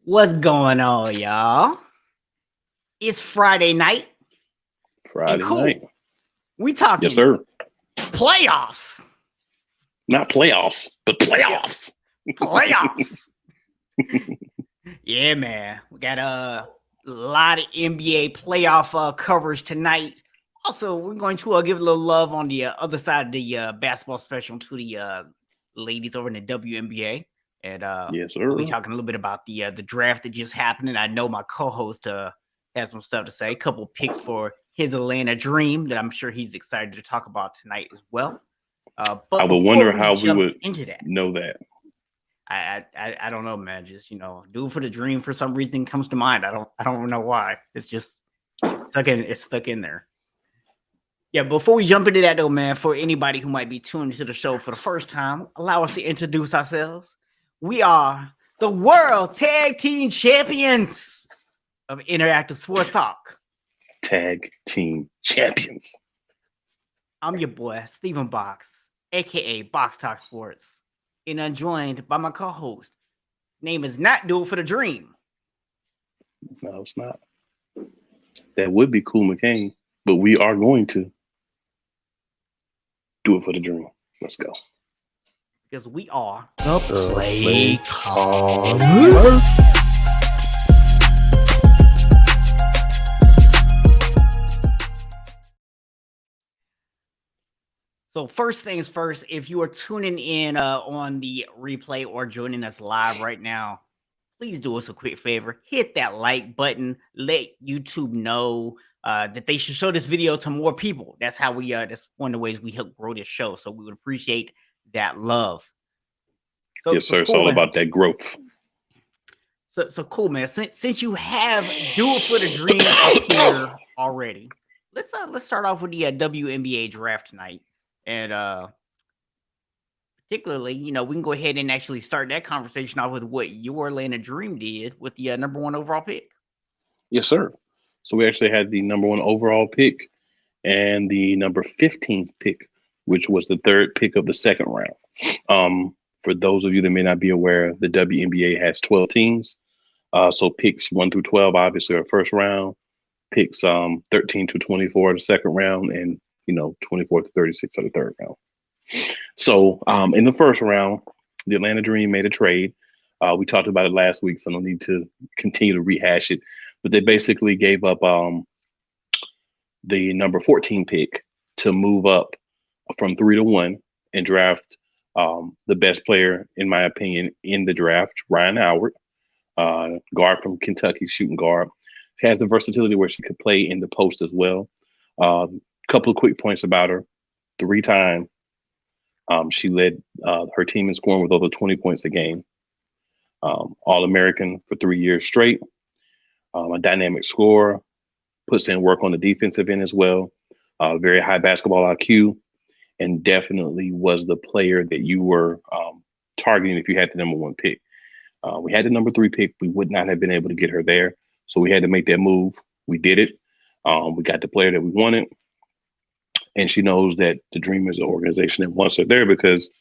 What's going on, y'all? It's Friday night, and Friday night. cool. We Yes, talking sir. playoffs. Not playoffs, but Yeah, playoffs. playoffs. Yeah, man. We got a lot of NBA playoff coverage tonight. Also, we're going to give a little love on the other side of the basketball spectrum to the ladies over in the WNBA, and Yes, we'll be sir. talking a little bit about the draft that just happened. And I know my co-host has some stuff to say, a couple picks for his Atlanta Dream that I'm sure he's excited to talk about tonight as well. I But would before wonder we how we jump would into that, know that. I don't know, man. Just do it for the dream. For some reason, comes to mind. I don't know why. It's stuck in there. Yeah. Before we jump into that, though, man, for anybody who might be tuned into the show for the first time, allow us to introduce ourselves. We are the World Tag Team Champions of Interactive Sports Talk. Tag team champions. I'm your boy Stephen Box, aka Box Talk Sports, and I'm joined by my co-host. His name is not Do It for the Dream. No, it's not. That would be cool, McCain. But we are going to do it for the dream. Let's go. Because we are the Play Play Call. So first things first, if you are tuning in on the replay or joining us live right now, please do us a quick favor. Hit that like button. Let YouTube know that they should show this video to more people. That's how that's one of the ways we help grow this show. So we would appreciate that love. So, Yes, so sir. It's cool, all man. about that growth. So cool, man. Since you have Do It for the Dream up here already, let's start off with the WNBA draft tonight, and particularly, we can go ahead and actually start that conversation off with what your Atlanta Dream did with the number one overall pick. Yes, sir. So we actually had the number one overall pick and the number 15th pick, which was the third pick of the second round. For those of you that may not be aware, the WNBA has 12 teams. So picks 1 through 12 obviously are first round, picks 13 to 24 are the second round, and 24 to 36 are the third round. So in the first round, the Atlanta Dream made a trade. We talked about it last week, so I don't need to continue to rehash it. But they basically gave up the number 14 pick to move up from 3 to 1 and draft the best player, in my opinion, in the draft, Ryan Howard, guard from Kentucky, shooting guard. She has the versatility where she could play in the post as well. A couple of quick points about her. 3-time. She led her team in scoring with over 20 points a game. All-American for 3 years straight. A dynamic scorer, puts in work on the defensive end as well. Very high basketball IQ, and definitely was the player that you were targeting if you had the number one pick. We had the number 3 pick. We would not have been able to get her there. So we had to make that move. We did it. We got the player that we wanted. And she knows that the Dream is an organization that wants her there because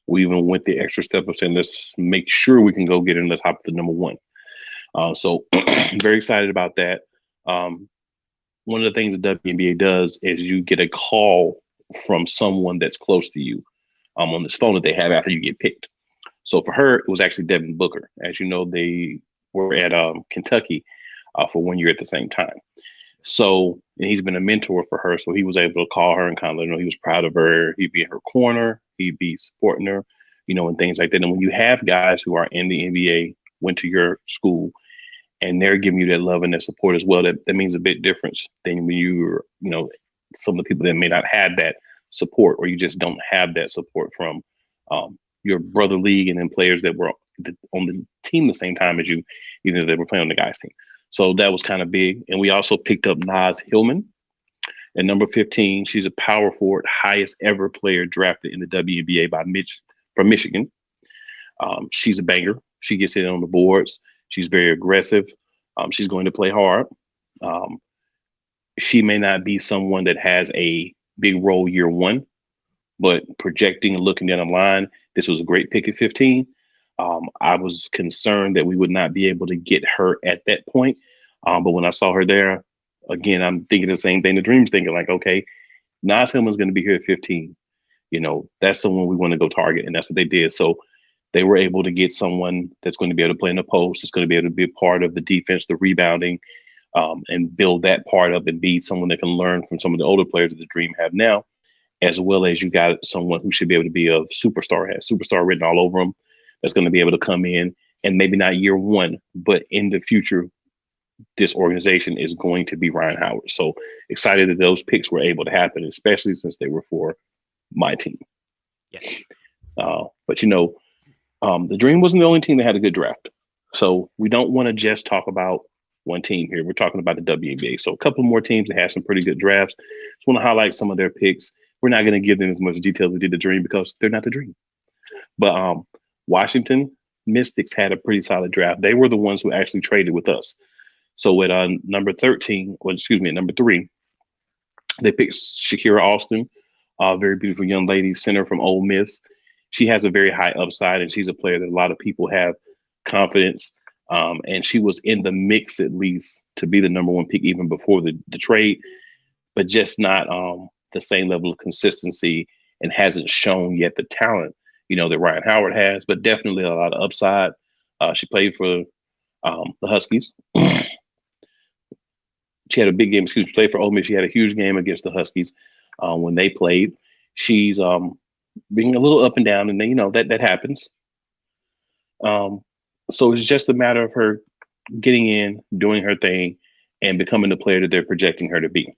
we even went the extra step of saying, let's make sure we can go get her and let's hop to number 1. So very excited about that. One of the things the WNBA does is you get a call from someone that's close to you on this phone that they have after you get picked. So for her, it was actually Devin Booker. As you know, they were at Kentucky for 1 year at the same time. So, and he's been a mentor for her. So he was able to call her and kind of let her know he was proud of her. He'd be in her corner. He'd be supporting her, and things like that. And when you have guys who are in the NBA, went to your school, and they're giving you that love and that support as well, that means a big difference than when you're, some of the people that may not have that support, or you just don't have that support from your brother league and then players that were on the team the same time as you, even though they were playing on the guys' team. So that was kind of big. And we also picked up Naz Hillman at number 15. She's a power forward, highest ever player drafted in the WNBA from Michigan. She's a banger. She gets it on the boards. She's very aggressive. She's going to play hard. She may not be someone that has a big role year one, but projecting and looking down the line, this was a great pick at 15. I was concerned that we would not be able to get her at that point. But when I saw her there, again, I'm thinking the same thing the Dream's thinking, like, okay, Nas Hillman's going to be here at 15. That's someone we want to go target. And that's what they did. So they were able to get someone that's going to be able to play in the post. It's going to be able to be a part of the defense, the rebounding, and build that part up and be someone that can learn from some of the older players that the Dream have now, as well as you got someone who should be able to be a superstar, has superstar written all over them, that's going to be able to come in and maybe not year one, but in the future, this organization is going to be Ryan Howard. So excited that those picks were able to happen, especially since they were for my team. Yeah. But the Dream wasn't the only team that had a good draft. So we don't want to just talk about one team here. We're talking about the WNBA. So a couple more teams that had some pretty good drafts. Just want to highlight some of their picks. We're not going to give them as much detail as we did the Dream because they're not the Dream. But Washington Mystics had a pretty solid draft. They were the ones who actually traded with us. So at number 13, or excuse me, at number 3, they picked Shakira Austin, a very beautiful young lady, center from Ole Miss. She has a very high upside, and she's a player that a lot of people have confidence. And she was in the mix, at least, to be the number 1 pick even before the trade, but just not the same level of consistency, and hasn't shown yet the talent, that Ryan Howard has, but definitely a lot of upside. She played for the Huskies. She had a big game, played for Ole Miss. She had a huge game against the Huskies when they played. She's being a little up and down, and then, that happens. So it's just a matter of her getting in, doing her thing, and becoming the player that they're projecting her to be.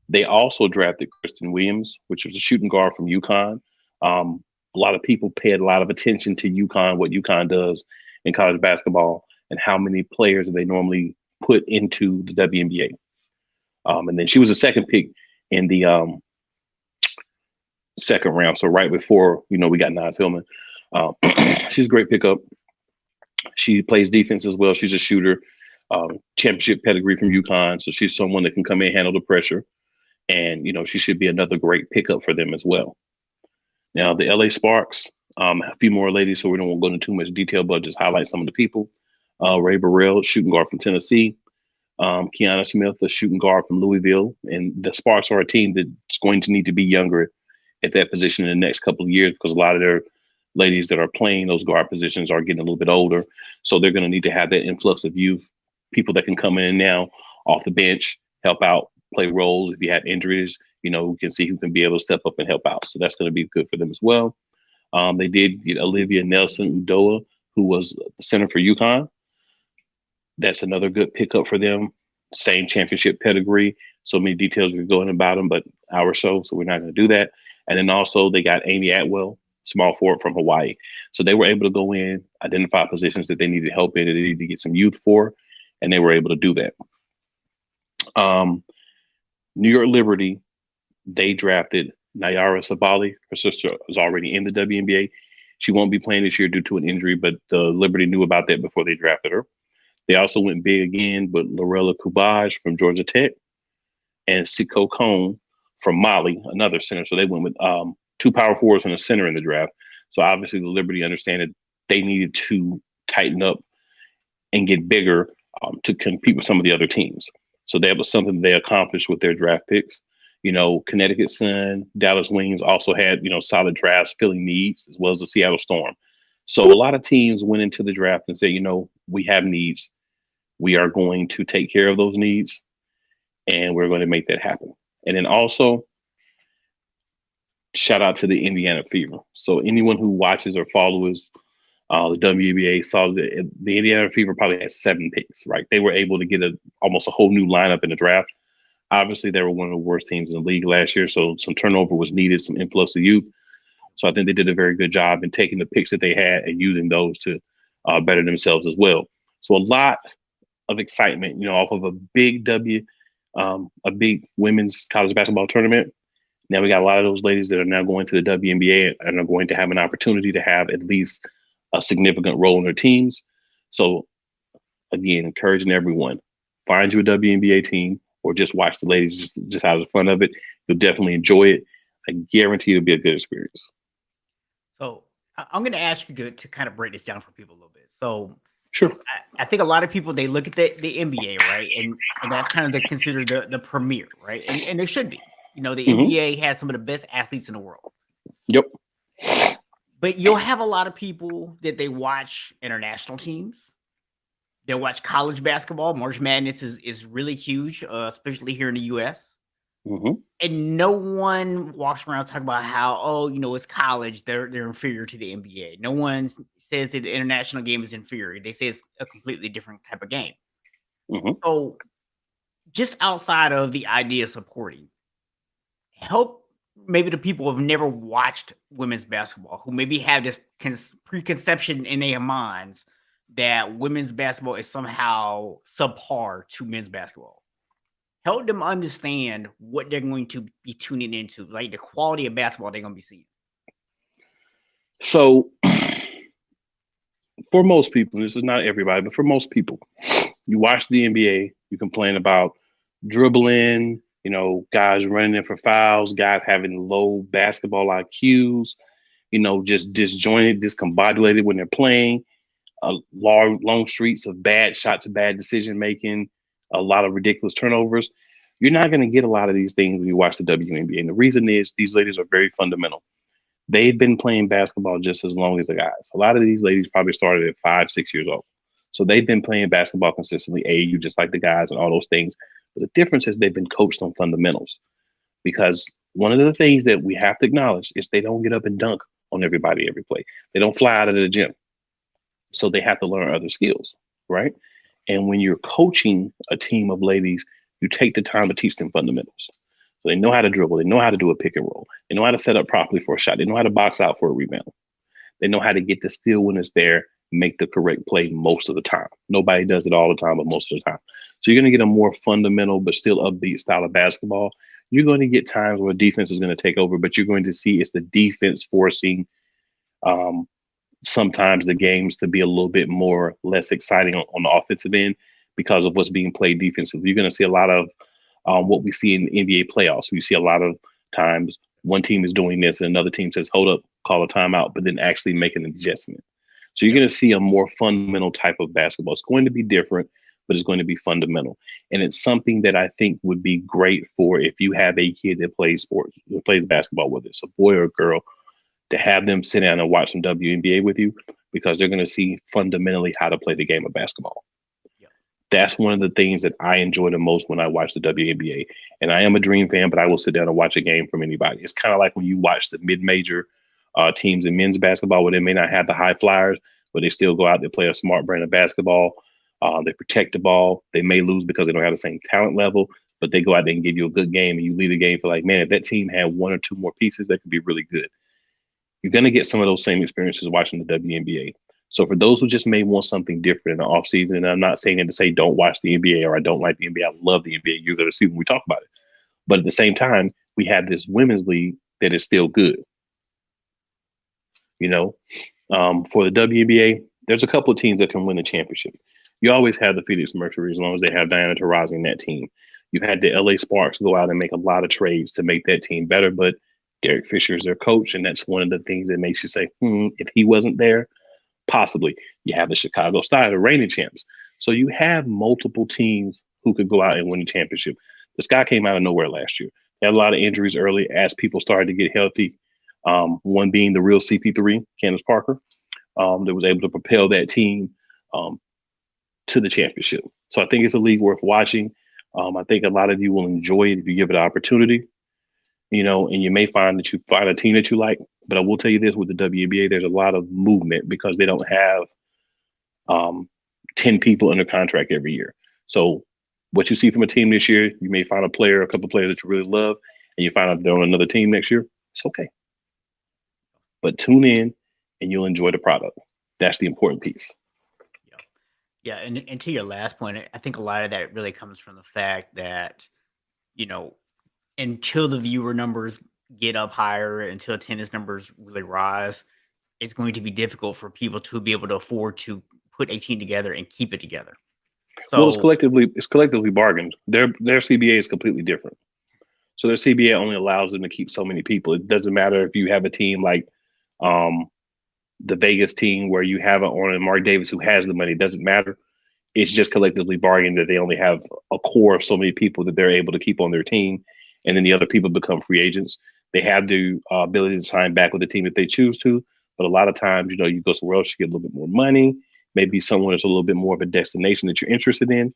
They also drafted Kristen Williams, which was a shooting guard from UConn. A lot of people paid a lot of attention to UConn, what UConn does in college basketball, and how many players they normally put into the WNBA. And then she was a second pick in the second round. So right before, we got Nas Hillman. She's a great pickup. She plays defense as well. She's a shooter, championship pedigree from UConn. So she's someone that can come in, handle the pressure. And, she should be another great pickup for them as well. Now, the LA Sparks, a few more ladies, so we don't want to go into too much detail, but just highlight some of the people. Ray Burrell, shooting guard from Tennessee. Kiana Smith, a shooting guard from Louisville. And the Sparks are a team that's going to need to be younger at that position in the next couple of years, because a lot of their ladies that are playing those guard positions are getting a little bit older. So they're going to need to have that influx of youth, people that can come in now off the bench, help out, play roles. If you have injuries, who can see who can be able to step up and help out. So that's going to be good for them as well. They did get Olivia Nelson Udoa, who was the center for UConn. That's another good pickup for them. Same championship pedigree. So many details we're going about them, but our show, so we're not going to do that. And then also they got Amy Atwell, small forward from Hawaii. So they were able to go in, identify positions that they needed help in, that they needed to get some youth for, and they were able to do that. New York Liberty, they drafted Nayara Sabali. Her sister is already in the WNBA. She won't be playing this year due to an injury, but the Liberty knew about that before they drafted her. They also went big again with Lorella Kubaj from Georgia Tech and Siko Cone from Mali, another center. So they went with 2 power forwards and a center in the draft. So obviously the Liberty understand that they needed to tighten up and get bigger to compete with some of the other teams. So that was something they accomplished with their draft picks. Connecticut Sun, Dallas Wings also had, solid drafts filling needs, as well as the Seattle Storm. So a lot of teams went into the draft and said, we have needs. We are going to take care of those needs, and we're going to make that happen. And then also, shout out to the Indiana Fever. So anyone who watches or follows the WNBA saw that the Indiana Fever probably had 7 picks, right? They were able to get almost a whole new lineup in the draft. Obviously, they were one of the worst teams in the league last year, so some turnover was needed, some influx of youth. So I think they did a very good job in taking the picks that they had and using those to better themselves as well. So a lot of excitement, off of a big a big women's college basketball tournament. Now we got a lot of those ladies that are now going to the WNBA and are going to have an opportunity to have at least a significant role in their teams. So again, encouraging everyone, find you a WNBA team or just watch the ladies just out of the fun of it. You'll definitely enjoy it. I guarantee it'll be a good experience. So I'm going to ask you to kind of break this down for people a little bit. So Sure. I think a lot of people, they look at the NBA, right? And that's kind of considered the premier, right? And it should be. The Hmm. NBA has some of the best athletes in the world. Yep. But you'll have a lot of people that they watch international teams. They'll watch college basketball. March Madness is really huge, especially here in the US. Hmm. And no one walks around talking about how, it's college, they're inferior to the NBA. No one says that the international game is inferior. They say it's a completely different type of game. Hmm. So just outside of the idea of supporting, help maybe the people who have never watched women's basketball, who maybe have this preconception in their minds that women's basketball is somehow subpar to men's basketball. Help them understand what they're going to be tuning into, like the quality of basketball they're going to be seeing. So for most people, this is not everybody, but for most people, you watch the NBA, you complain about dribbling, guys running in for fouls, guys having low basketball IQs, just disjointed, discombobulated when they're playing, long streaks of bad shots, bad decision making, a lot of ridiculous turnovers. You're not going to get a lot of these things when you watch the WNBA. And the reason is these ladies are very fundamental. They've been playing basketball just as long as the guys. A lot of these ladies probably started at 5, 6 years old. So they've been playing basketball consistently, AAU, just like the guys and all those things. But the difference is they've been coached on fundamentals, because one of the things that we have to acknowledge is they don't get up and dunk on everybody every play. They don't fly out of the gym. So they have to learn other skills, right? And when you're coaching a team of ladies, you take the time to teach them fundamentals. So they know how to dribble. They know how to do a pick and roll. They know how to set up properly for a shot. They know how to box out for a rebound. They know how to get the steal when it's there, make the correct play most of the time. Nobody does it all the time, but most of the time. So you're going to get a more fundamental but still upbeat style of basketball. You're going to get times where defense is going to take over, but you're going to see it's the defense forcing sometimes the games to be a little bit more less exciting on the offensive end because of what's being played defensively. You're going to see a lot of what we see in the NBA playoffs. You see a lot of times one team is doing this and another team says, hold up, call a timeout, but then actually make an adjustment. So you're going to see a more fundamental type of basketball. It's going to be different, but it's going to be fundamental. And it's something that I think would be great for if you have a kid that plays sports, that plays basketball, whether it's a boy or a girl, to have them sit down and watch some WNBA with you, because they're going to see fundamentally how to play the game of basketball. Yeah. That's one of the things that I enjoy the most when I watch the WNBA. And I am a Dream fan, but I will sit down and watch a game from anybody. It's kind of like when you watch the mid-major teams in men's basketball, where they may not have the high flyers, but they still go out there, play a smart brand of basketball. They protect the ball. They may lose because they don't have the same talent level, but they go out there and give you a good game, and you lead the game for like, man, if that team had one or two more pieces, that could be really good. You're going to get some of those same experiences watching the WNBA. So for those who just may want something different in the offseason, and I'm not saying it to say don't watch the NBA or I don't like the NBA. I love the NBA. You're going to see when we talk about it. But at the same time, we have this women's league that is still good. For the WNBA, there's a couple of teams that can win the championship. You always have the Phoenix Mercury as long as they have Diana Taurasi in that team. You had the LA Sparks go out and make a lot of trades to make that team better, but Derek Fisher is their coach, and that's one of the things that makes you say, if he wasn't there, possibly. You have the Chicago Sky, the reigning champs. So you have multiple teams who could go out and win the championship. The Sky came out of nowhere last year. They had a lot of injuries early as people started to get healthy. One being the real CP3, Candace Parker, that was able to propel that team to the championship. So I think it's a league worth watching. I think a lot of you will enjoy it if you give it an opportunity. And you may find that you find a team that you like. But I will tell you this, with the WNBA, there's a lot of movement because they don't have 10 people under contract every year. So what you see from a team this year, you may find a couple of players that you really love, and you find out they're on another team next year. It's okay. But tune in and you'll enjoy the product. That's the important piece. Yeah. And to your last point, I think a lot of that really comes from the fact that, until the viewer numbers get up higher, until attendance numbers really rise, it's going to be difficult for people to be able to afford to put a team together and keep it together. Well, it's So collectively bargained. Their CBA is completely different. So their CBA only allows them to keep so many people. It doesn't matter if you have a team like the Vegas team where you have on Mark Davis who has the money. It doesn't matter. It's just collectively bargained that they only have a core of so many people that they're able to keep on their team, and then the other people become free agents. They have the ability to sign back with the team if they choose to, but a lot of times, you go somewhere else, you get a little bit more money, maybe someone that's a little bit more of a destination that you're interested in,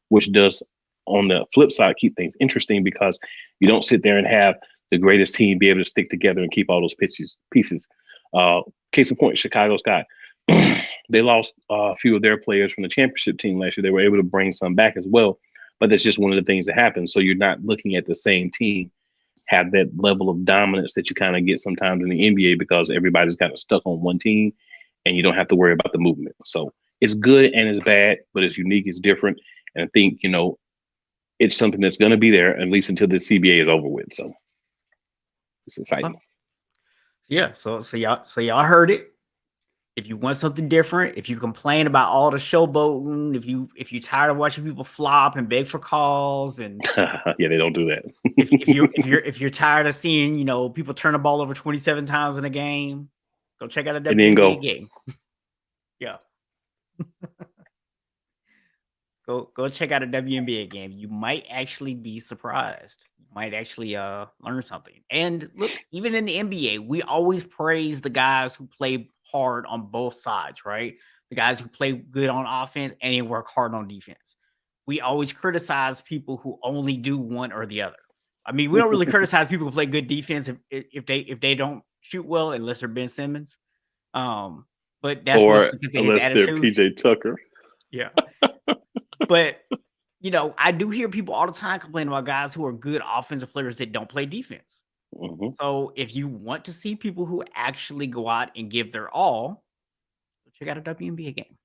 which does, on the flip side, keep things interesting because you don't sit there and have the greatest team be able to stick together and keep all those pieces. Case in point, Chicago Sky. They lost a few of their players from the championship team last year. They were able to bring some back as well, but that's just one of the things that happens. So you're not looking at the same team have that level of dominance that you kind of get sometimes in the NBA because everybody's kind of stuck on one team and you don't have to worry about the movement. So it's good and it's bad, but it's unique, it's different. And I think, it's something that's going to be there at least until the CBA is over with. So it's exciting. Yeah. So y'all heard it. If you want something different, if you complain about all the showboating, if you're tired of watching people flop and beg for calls, and yeah, they don't do that. if you're tired of seeing people turn the ball over 27 times in a game, go check out a WNBA game. Yeah, go check out a WNBA game. You might actually be surprised. You might actually learn something. And look, even in the NBA, we always praise the guys who play hard on both sides, right? The guys who play good on offense and they work hard on defense. We always criticize people who only do one or the other. I mean, we don't really criticize people who play good defense if they don't shoot well, unless they're Ben Simmons. But that's or because unless they're PJ Tucker. Yeah. But I do hear people all the time complain about guys who are good offensive players that don't play defense. Mm-hmm. So if you want to see people who actually go out and give their all, check out a WNBA game.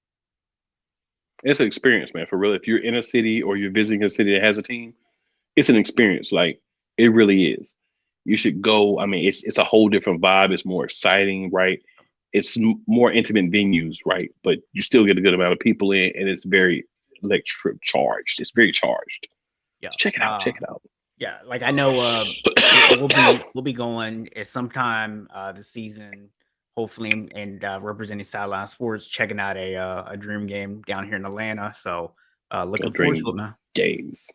It's an experience, man, for real. If you're in a city or you're visiting a city that has a team, it's an experience. Like, it really is. You should go. I mean, it's a whole different vibe. It's more exciting, right? It's more intimate venues, right? But you still get a good amount of people in, and it's very electric charged. It's very charged. Yeah, so check it out. Check it out. Yeah, like I know we'll be going at some time this season, hopefully, and representing Sideline Sports, checking out a dream game down here in Atlanta. So looking forward to it, man. Games.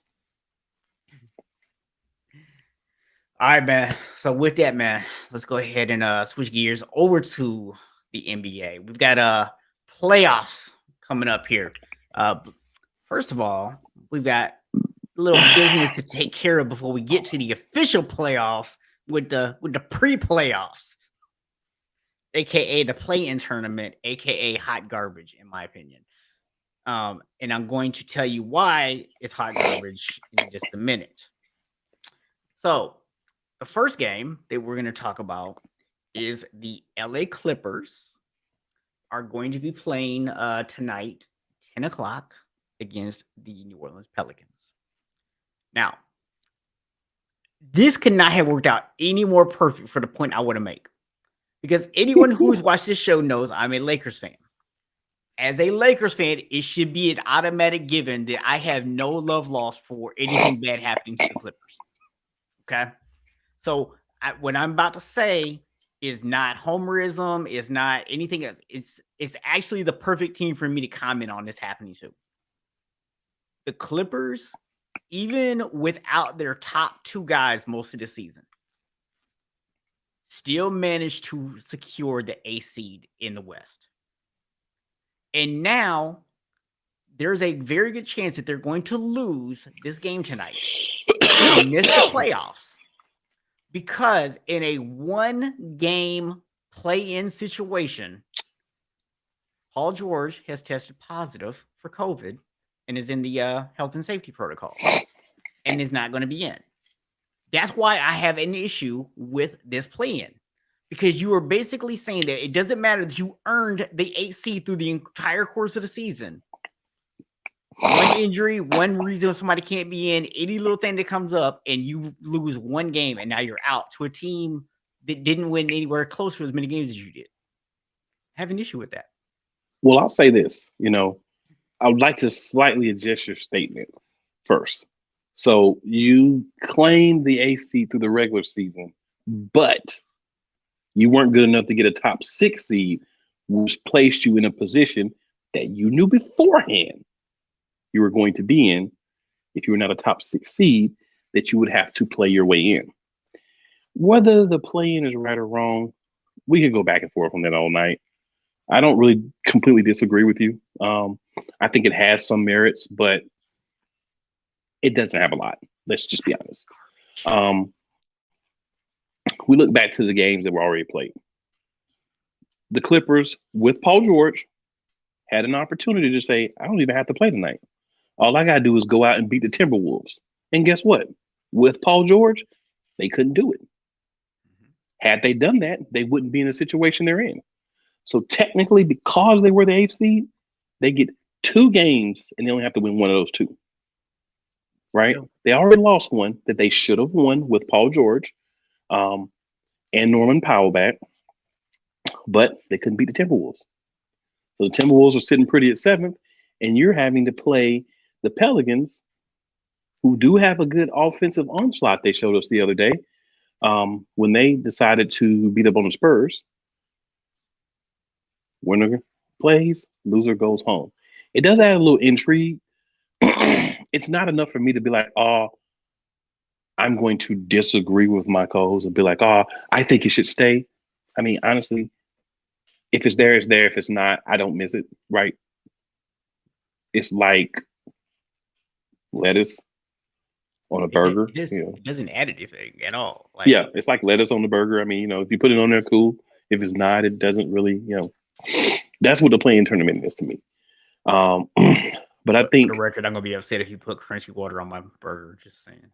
All right, man. So with that, man, let's go ahead and switch gears over to the NBA. We've got playoffs coming up here. First of all, we've got a little business to take care of before we get to the official playoffs with the pre-playoffs, aka the play-in tournament, aka hot garbage, in my opinion. And I'm going to tell you why it's hot garbage in just a minute. So the first game that we're going to talk about is the LA Clippers are going to be playing tonight, 10 o'clock, against the New Orleans Pelicans. Now, this could not have worked out any more perfect for the point I want to make. Because anyone who's watched this show knows I'm a Lakers fan. As a Lakers fan, it should be an automatic given that I have no love lost for anything bad happening to the Clippers. Okay? So what I'm about to say is not homerism, is not anything else. It's actually the perfect team for me to comment on this happening to. The Clippers, even without their top two guys most of the season, still managed to secure the A seed in the West. And now there's a very good chance that they're going to lose this game tonight and miss the playoffs. Because in a one-game play-in situation, Paul George has tested positive for COVID and is in the health and safety protocol and is not going to be in. That's why I have an issue with this play-in. Because you are basically saying that it doesn't matter that you earned the 8th seed through the entire course of the season. One injury, one reason somebody can't be in, any little thing that comes up, and you lose one game, and now you're out to a team that didn't win anywhere close to as many games as you did. I have an issue with that. Well, I'll say this. I would like to slightly adjust your statement first. So you claimed the AC through the regular season, but you weren't good enough to get a top 6 seed, which placed you in a position that you knew beforehand you were going to be in if you were not a top 6 seed, that you would have to play your way in. Whether the play-in is right or wrong, we could go back and forth on that all night. I don't really completely disagree with you. I think it has some merits, but it doesn't have a lot. Let's just be honest. We look back to the games that were already played. The Clippers with Paul George had an opportunity to say, I don't even have to play tonight. All I got to do is go out and beat the Timberwolves. And guess what? With Paul George, they couldn't do it. Had they done that, they wouldn't be in the situation they're in. So technically, because they were the 8th seed, they get 2 games and they only have to win one of those 2. Right? Yeah. They already lost one that they should have won with Paul George and Norman Powell back, but they couldn't beat the Timberwolves. So the Timberwolves are sitting pretty at 7th, and you're having to play the Pelicans, who do have a good offensive onslaught they showed us the other day when they decided to beat up on the Spurs. Winner plays, loser goes home. It does add a little intrigue. It's not enough for me to be like, oh, I'm going to disagree with my co-host and be like, oh, I think it should stay. I mean, honestly, if it's there, it's there. If it's not, I don't miss it, right? It's like lettuce on a burger. It doesn't add anything at all. Like, yeah, it's like lettuce on the burger. I mean, if you put it on there, cool. If it's not, it doesn't really, that's what the play-in tournament is to me. But I think, for the record, I'm gonna be upset if you put crunchy water on my burger. Just saying.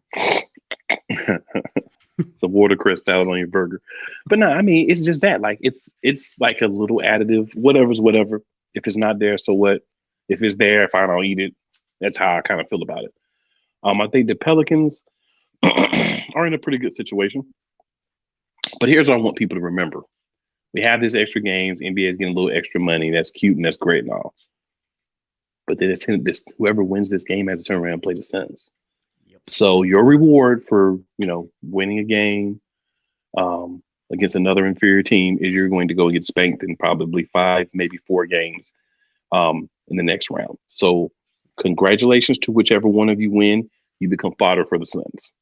Some watercress salad on your burger. But no, I mean, it's just that. Like, it's like a little additive. Whatever's whatever. If it's not there, so what? If it's there, fine, I'll eat it. That's how I kind of feel about it. I think the Pelicans are in a pretty good situation. But here's what I want people to remember. We have these extra games. NBA is getting a little extra money. That's cute and that's great and all. But then whoever wins this game has to turn around and play the Suns. Yep. So your reward for, winning a game against another inferior team is you're going to go get spanked in probably 5, maybe 4 games in the next round. So congratulations to whichever one of you win. You become fodder for the Suns.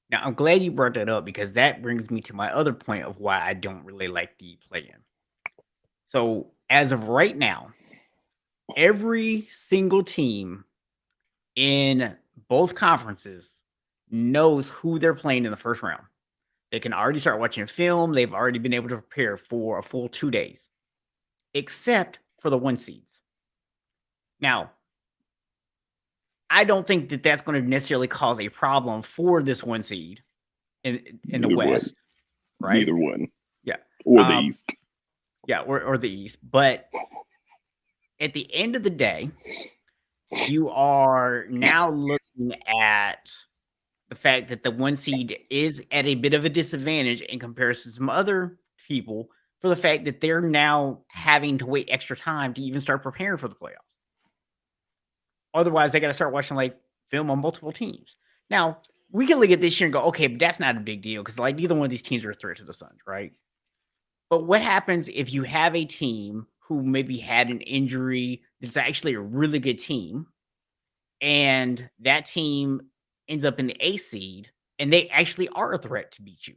Now, I'm glad you brought that up because that brings me to my other point of why I don't really like the play-in. So as of right now, every single team in both conferences knows who they're playing in the first round. They can already start watching film. They've already been able to prepare for a full 2 days, except for the 1 seeds. Now, I don't think that that's going to necessarily cause a problem for this 1 seed in the West, right? Either one. Yeah. Or the East. Yeah, or the East. But at the end of the day, you are now looking at the fact that the 1 seed is at a bit of a disadvantage in comparison to some other people for the fact that they're now having to wait extra time to even start preparing for the playoffs. Otherwise, they got to start watching film on multiple teams. Now, we can look at this year and go, okay, but that's not a big deal because neither one of these teams are a threat to the Suns, right? But what happens if you have a team who maybe had an injury that's actually a really good team, and that team ends up in the 8th seed, and they actually are a threat to beat you?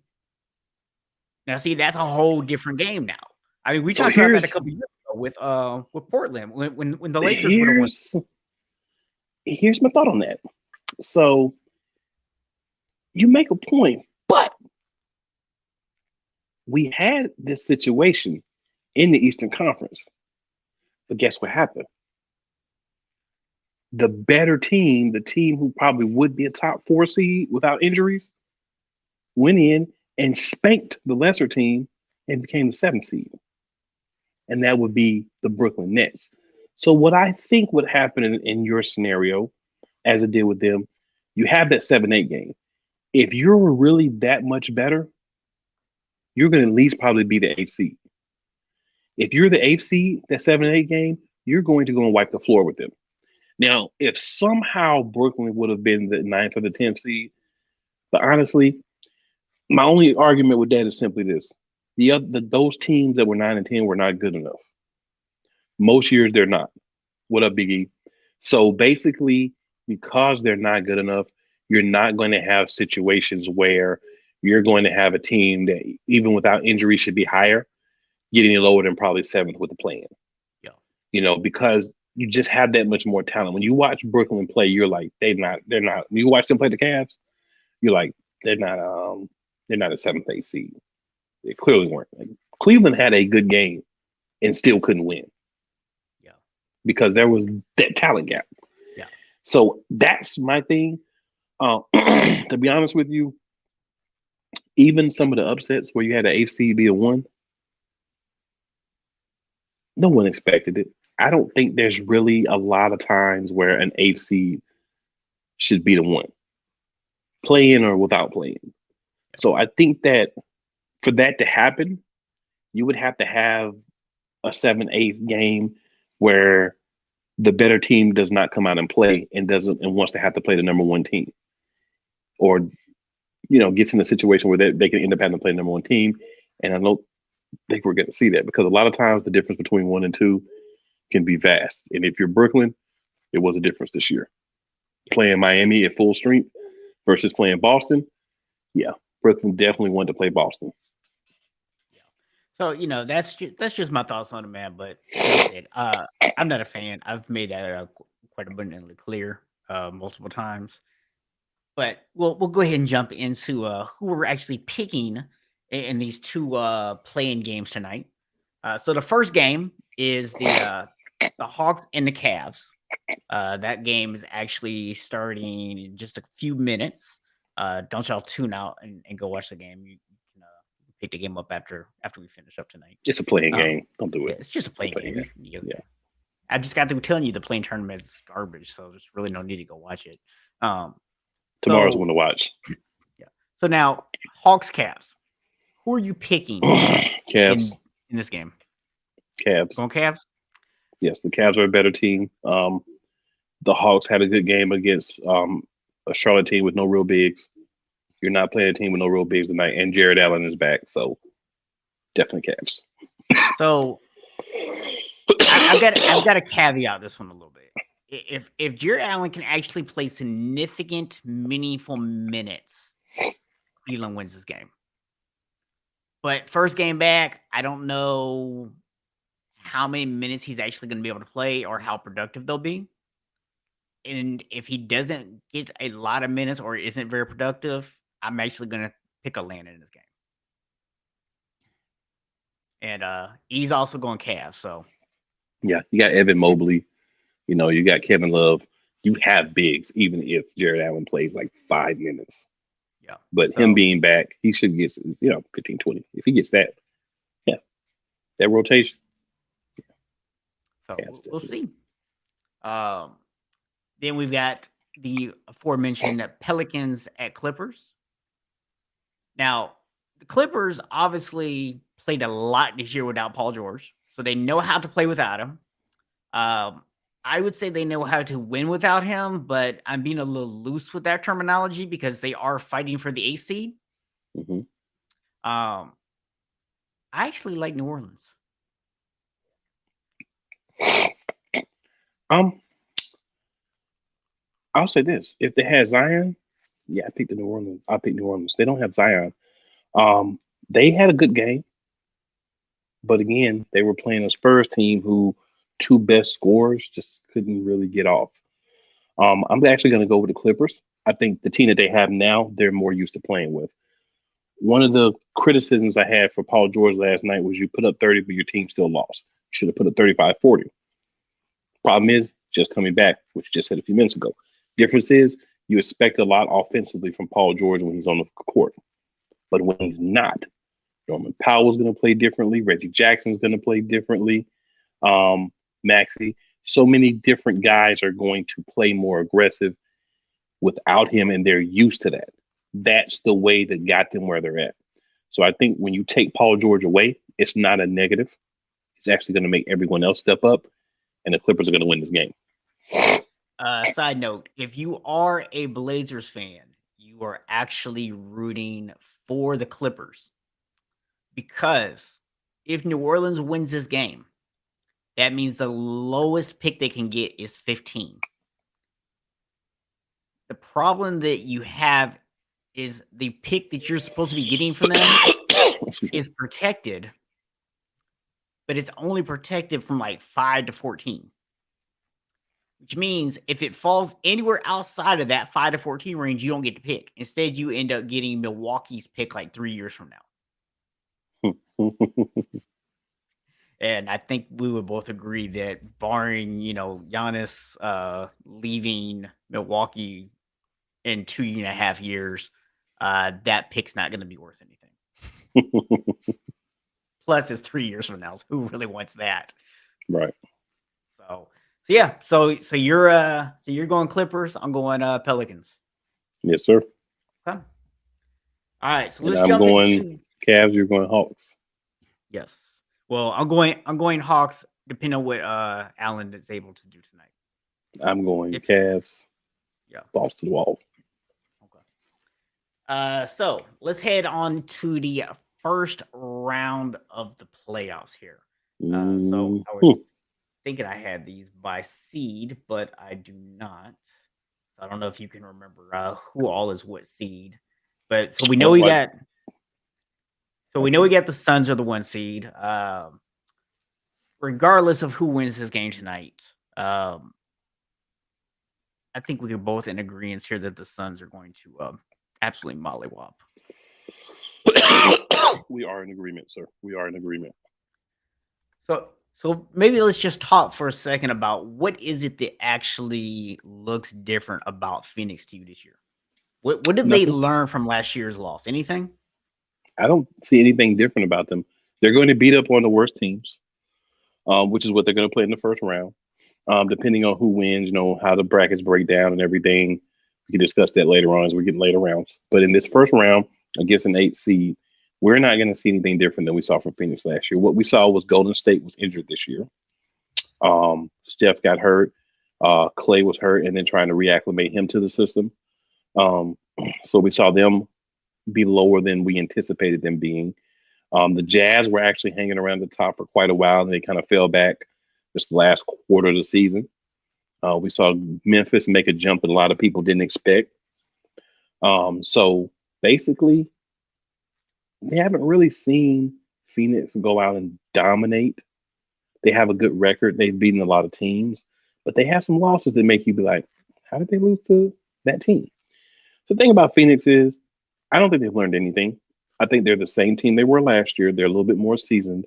Now, see, that's a whole different game now. I mean, we talked about that a couple years ago with Portland when the Lakers would have won. Here's my thought on that. So you make a point, but we had this situation in the Eastern Conference. But guess what happened? The better team, the team who probably would be a top 4 seed without injuries, went in and spanked the lesser team and became the 7th seed. And that would be the Brooklyn Nets. So what I think would happen in your scenario, as it did with them, you have that 7-8 game. If you're really that much better, you're going to at least probably be the 8th seed. If you're the 8th seed, that 7-8 game, you're going to go and wipe the floor with them. Now, if somehow Brooklyn would have been the 9th or the 10th seed, but honestly, my only argument with that is simply this. those teams that were 9 and 10 were not good enough. Most years they're not. What up, Biggie? So basically, because they're not good enough, you're not going to have situations where you're going to have a team that, even without injury, should be higher, getting lower than probably seventh with the plan. Yeah. Because you just have that much more talent. When you watch Brooklyn play, you're like, they're not. When you watch them play the Cavs, you're like, they're not a seventh, eighth seed. They clearly weren't. Like, Cleveland had a good game and still couldn't win. Yeah. Because there was that talent gap. Yeah. So that's my thing. To be honest with you, even some of the upsets where you had an eighth seed be a one, no one expected it. I don't think there's really a lot of times where an eighth seed should be the one, playing or without playing. So I think that for that to happen, you would have to have a 7-8 game where the better team does not come out and play and wants to have to play the number one team, or gets in a situation where they can end up having to play the number one team. And I don't think we're going to see that, because a lot of times the difference between 1 and 2 can be vast. And if you're Brooklyn, it was a difference this year. Playing Miami at full strength versus playing Boston, yeah, Brooklyn definitely wanted to play Boston. So that's just my thoughts on it, man. But like I said, I'm not a fan. I've made that quite abundantly clear multiple times. But we'll go ahead and jump into who we're actually picking in these two playing games tonight. So the first game is the Hawks and the Cavs. That game is actually starting in just a few minutes. Don't y'all tune out and go watch the game. You can pick the game up after we finish up tonight. It's a playing game. Don't do it. Yeah, it's just a playing game. Yeah. I just got through telling you the playing tournament is garbage, so there's really no need to go watch it. Tomorrow's one to watch. Yeah. So now, Hawks, Cavs. Who are you picking Cavs in this game? Cavs. Going Cavs? Yes, the Cavs are a better team. The Hawks had a good game against a Charlotte team with no real bigs. You're not playing a team with no real bigs tonight, and Jared Allen is back, so definitely Cavs. So I've got to caveat this one a little bit. If Jared Allen can actually play significant, meaningful minutes, Cleveland wins this game. But first game back, I don't know how many minutes he's actually going to be able to play or how productive they'll be. And if he doesn't get a lot of minutes or isn't very productive, I'm actually going to pick Atlanta in this game. And he's also going Cavs. So yeah, you got Evan Mobley. You got Kevin Love. You have bigs, even if Jared Allen plays like 5 minutes. Yeah. But him being back, he should get 15, 20. If he gets that, yeah, that rotation. So we'll see. Then we've got the aforementioned Pelicans at Clippers. Now, the Clippers obviously played a lot this year without Paul George, so they know how to play without him. I would say they know how to win without him, but I'm being a little loose with that terminology because they are fighting for the eighth seed. Mm-hmm. I actually like New Orleans. I'll say this: if they had Zion, yeah, I pick New Orleans. I pick New Orleans. They don't have Zion. They had a good game, but again, they were playing a Spurs team who two best scorers just couldn't really get off. I'm actually going to go with the Clippers. I think the team that they have now, they're more used to playing with. One of the criticisms I had for Paul George last night was you put up 30, but your team still lost. You should have put up 35-40. Problem is, just coming back, which you just said a few minutes ago. Difference is, you expect a lot offensively from Paul George when he's on the court. But when he's not, Norman Powell's going to play differently. Reggie Jackson's going to play differently. Maxey. So many different guys are going to play more aggressive without him, and they're used to that. That's the way that got them where they're at. So I think when you take Paul George away, it's not a negative. It's actually going to make everyone else step up, and the Clippers are going to win this game. Side note, if you are a Blazers fan, you are actually rooting for the Clippers because if New Orleans wins this game, that means the lowest pick they can get is 15. The problem that you have is the pick that you're supposed to be getting from them is protected, but it's only protected from like 5 to 14. Which means if it falls anywhere outside of that 5 to 14 range, you don't get to pick. Instead, you end up getting Milwaukee's pick like 3 years from now. And I think we would both agree that barring, Giannis leaving Milwaukee in 2.5 years, that pick's not going to be worth anything. Plus, it's 3 years from now. So who really wants that? Right. So yeah. So you're going Clippers. I'm going Pelicans. Yes, sir. Okay. All right. So And let's I'm jump going into Cavs. You're going Hawks. yes. Well, I'm going Hawks, depending on what Allen is able to do tonight. I'm going Cavs. Yeah. Balls to the wall. Okay. So let's head on to the first round of the playoffs here. So I was thinking I had these by seed, but I do not. So I don't know if you can remember who all is what seed. But so we know we got. So we know we got the Suns are the 1 seed. Regardless of who wins this game tonight, I think we are both in agreement here that the Suns are going to absolutely mollywop. We are in agreement, sir. We are in agreement. So maybe let's just talk for a second about what is it that actually looks different about Phoenix to you this year? What did they learn from last year's loss? Anything? I don't see anything different about them. They're going to beat up on the worst teams, which is what they're going to play in the first round. Depending on who wins, how the brackets break down and everything. We can discuss that later on as we get later rounds. But in this first round against an 8 seed, we're not going to see anything different than we saw from Phoenix last year. What we saw was Golden State was injured this year. Steph got hurt. Clay was hurt, and then trying to reacclimate him to the system. So we saw them be lower than we anticipated them being. The Jazz were actually hanging around the top for quite a while, and they kind of fell back this last quarter of the season. We saw Memphis make a jump that a lot of people didn't expect. So basically, we haven't really seen Phoenix go out and dominate. They have a good record. They've beaten a lot of teams, but they have some losses that make you be like, how did they lose to that team? So the thing about Phoenix is, I don't think they've learned anything. I think they're the same team they were last year. They're a little bit more seasoned.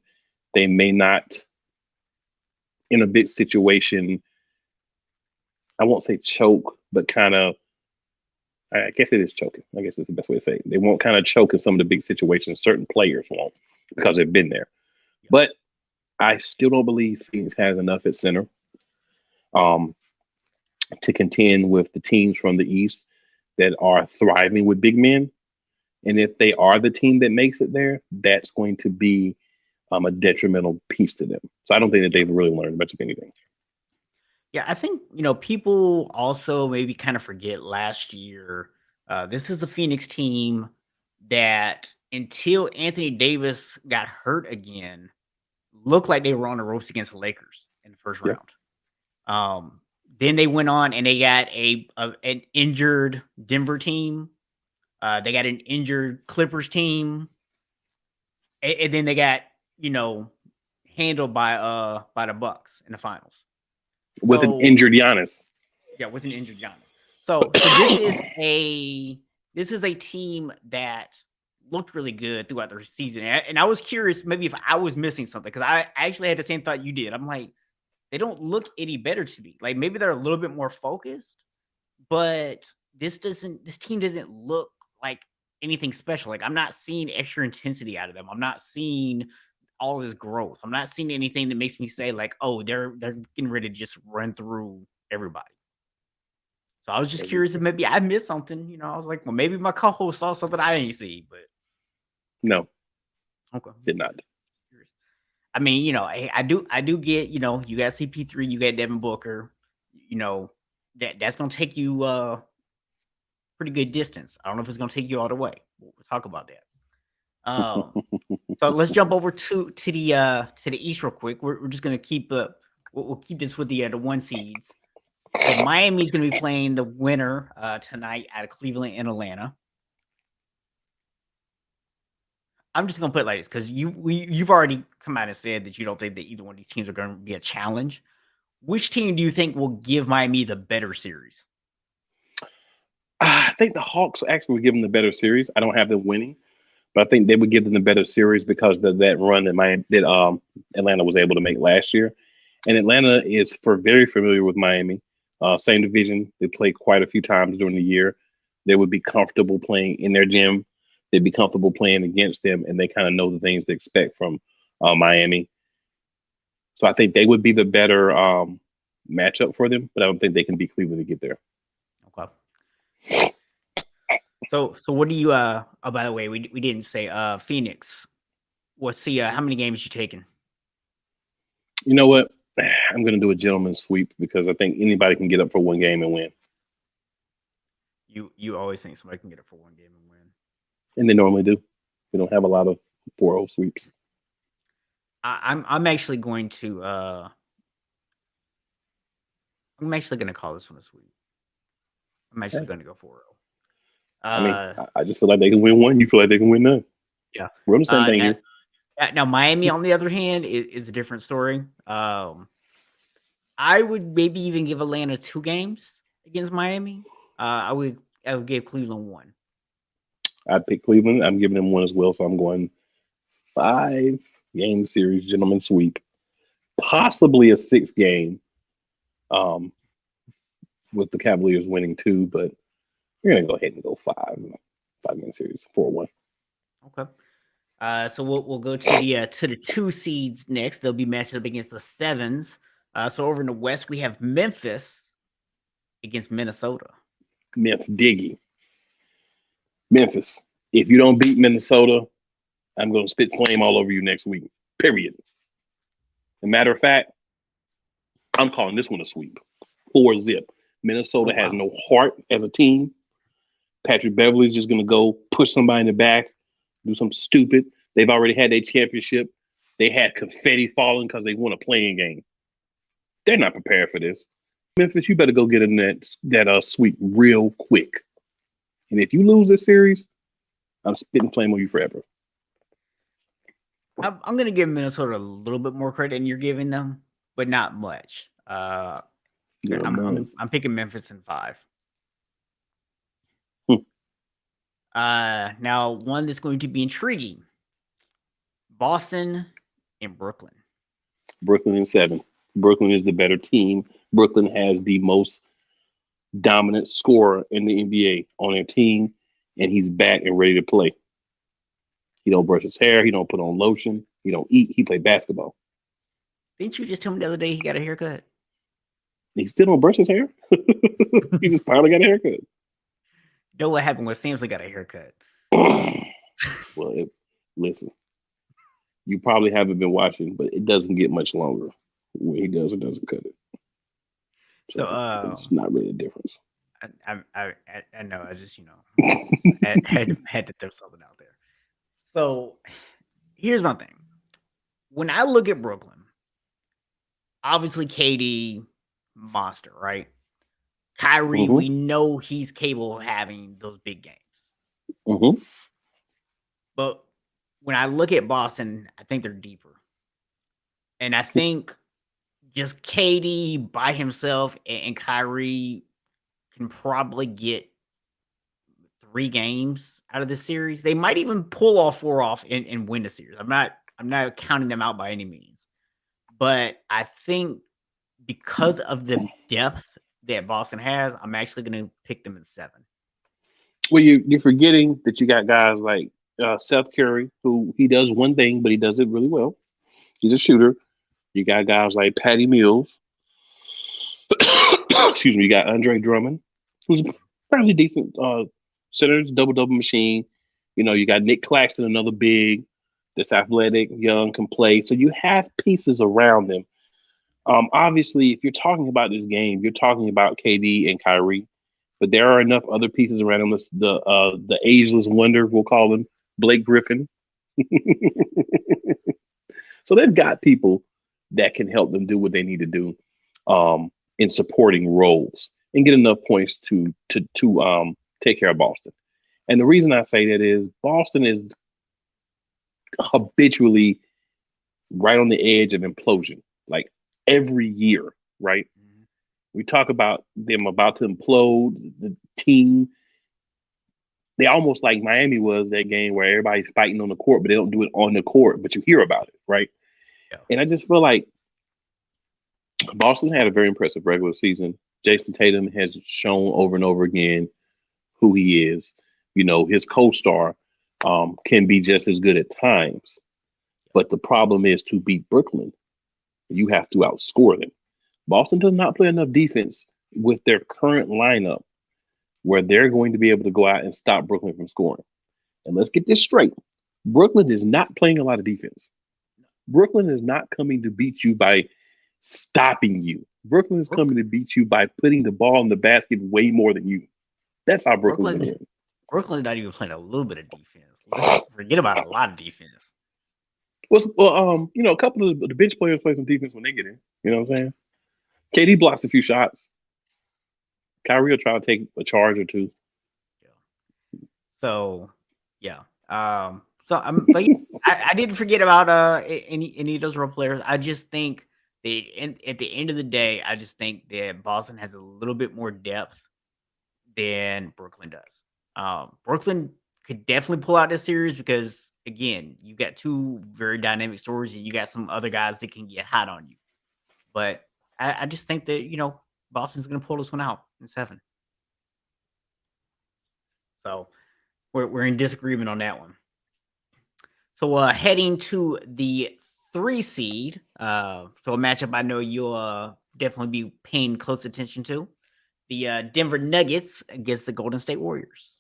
They may not, in a big situation, I won't say choke, but kind of, I guess it is choking. I guess that's the best way to say it. They won't kind of choke in some of the big situations. Certain players won't because they've been there. Yeah. But I still don't believe Phoenix has enough at center to contend with the teams from the East that are thriving with big men. And if they are the team that makes it there, that's going to be a detrimental piece to them. So I don't think that they've really learned much of anything. Yeah, I think, people also maybe kind of forget last year. This is the Phoenix team that until Anthony Davis got hurt again, looked like they were on the ropes against the Lakers in the first round. Then they went on and they got an injured Denver team. They got an injured Clippers team. And then they got, handled by the Bucks in the finals. With an injured Giannis. Yeah, with an injured Giannis. So this is a team that looked really good throughout the season. And I was curious maybe if I was missing something, because I actually had the same thought you did. I'm like, they don't look any better to me. Like maybe they're a little bit more focused, but this team doesn't look like anything special. Like I'm not seeing extra intensity out of them. I'm not seeing all this growth. I'm not seeing anything that makes me say like, oh, they're getting ready to just run through everybody. So I was just curious if maybe I missed something. I was like, well, maybe my co-host saw something I didn't see, but no, okay, did not. I mean, I do get, you got CP3, you got Devin Booker, that's gonna take you pretty good distance. I don't know if it's gonna take you all the way. We'll talk about that. So let's jump over to the East real quick. We're just gonna keep we'll keep this with the 1 seeds. So Miami's gonna be playing the winner tonight out of Cleveland and Atlanta. I'm just gonna put it like this because you've already come out and said that you don't think that either one of these teams are going to be a challenge. Which team do you think will give Miami the better series? I think the Hawks actually would give them the better series. I don't have them winning, but I think they would give them the better series because of that run that Atlanta was able to make last year. And Atlanta is very familiar with Miami. Same division. They played quite a few times during the year. They would be comfortable playing in their gym. They'd be comfortable playing against them, and they kind of know the things to expect from Miami. So I think they would be the better matchup for them, but I don't think they can beat Cleveland to get there. Okay. So what do you oh, by the way, we didn't say Phoenix. What's the how many games you taking? You know what? I'm going to do a gentleman's sweep because I think anybody can get up for one game and win. You always think somebody can get up for one game and win. And they normally do. We don't have a lot of 4-0 sweeps. I'm actually going to call this one a sweep. I'm actually going to go 4-0. I mean, I just feel like they can win one. You feel like they can win none. Yeah. We're on the same thing here. Now, Miami, on the other hand, is a different story. I would maybe even give Atlanta 2 games against Miami. I would give Cleveland 1. I'd pick Cleveland. I'm giving them 1 as well. So I'm going 5-game series, gentleman sweep. Possibly a 6 game with the Cavaliers winning 2, but we're going to go ahead and go 5-game series, 4-1. Okay. So we'll go to the 2 seeds next. They'll be matched up against the 7s. So over in the West, we have Memphis against Minnesota. Diggy. Memphis. If you don't beat Minnesota, I'm going to spit flame all over you next week. Period. As a matter of fact, I'm calling this one a sweep. 4-0. Minnesota has no heart as a team. Patrick Beverly's just going to go push somebody in the back, do something stupid. They've already had their championship. They had confetti falling because they won a playing game. They're not prepared for this. Memphis, you better go get in that sweep real quick. And if you lose this series, I'm spitting flame on you forever. I'm going to give Minnesota a little bit more credit than you're giving them, but not much. I'm picking Memphis in 5. Now, one that's going to be intriguing. Boston and Brooklyn. Brooklyn in 7. Brooklyn is the better team. Brooklyn has the most dominant scorer in the NBA on their team, and he's back and ready to play. He don't brush his hair. He don't put on lotion. He don't eat. He play basketball. Didn't you just tell me the other day he got a haircut? He still don't brush his hair? He just finally got a haircut. You know what happened when Samson got a haircut? Well, listen, you probably haven't been watching, but it doesn't get much longer when he does or doesn't cut it. So it's not really a difference. I know. I just, had to throw something out there. So here's my thing. When I look at Brooklyn, obviously KD, monster, right? Kyrie, we know he's capable of having those big games. But when I look at Boston, I think they're deeper. And I think just KD by himself and Kyrie can probably get 3 games out of this series. They might even pull all 4 off and win the series. I'm not counting them out by any means. But I think because of the depth that Boston has, I'm actually going to pick them in 7. Well, you're forgetting that you got guys like Seth Curry, who he does one thing, but he does it really well. He's a shooter. You got guys like Patty Mills. Excuse me. You got Andre Drummond, who's a fairly decent centers, double-double machine. You got Nick Claxton, another big that's athletic, young, can play. So you have pieces around them. Obviously, if you're talking about this game, you're talking about KD and Kyrie, but there are enough other pieces around him. The ageless wonder, we'll call him, Blake Griffin. So they've got people that can help them do what they need to do in supporting roles and get enough points to take care of Boston. And the reason I say that is Boston is habitually right on the edge of implosion, like every year, right? Mhm. We talk about them about to implode, the team. They almost like Miami was that game where everybody's fighting on the court, but they don't do it on the court, but you hear about it, right? Yeah. And I just feel like Boston had a very impressive regular season. Jason Tatum has shown over and over again who he is. You know, his co-star can be just as good at times. But the problem is to beat Brooklyn, you have to outscore them. Boston does not play enough defense with their current lineup where they're going to be able to go out and stop Brooklyn from scoring. And let's get this straight. Brooklyn is not playing a lot of defense. Brooklyn is not coming to beat you by stopping you. Brooklyn is coming Brooklyn, to beat you by putting the ball in the basket way more than you. That's how Brooklyn's going to Brooklyn, win. Brooklyn's not even playing a little bit of defense. Let's forget about a lot of defense. A couple of the bench players play some defense when they get in. You know what I'm saying? KD blocks a few shots. Kyrie will try to take a charge or two. Yeah. So, yeah. But yeah, I didn't forget about any of those role players. I just think at the end of the day, I just think that Boston has a little bit more depth than Brooklyn does. Brooklyn could definitely pull out this series because again, you got two very dynamic stories and you got some other guys that can get hot on you. But I just think that Boston's going to pull this one out in 7. So we're in disagreement on that one. So heading to the 3 seed, so a matchup I know you'll definitely be paying close attention to. The Denver Nuggets against the Golden State Warriors.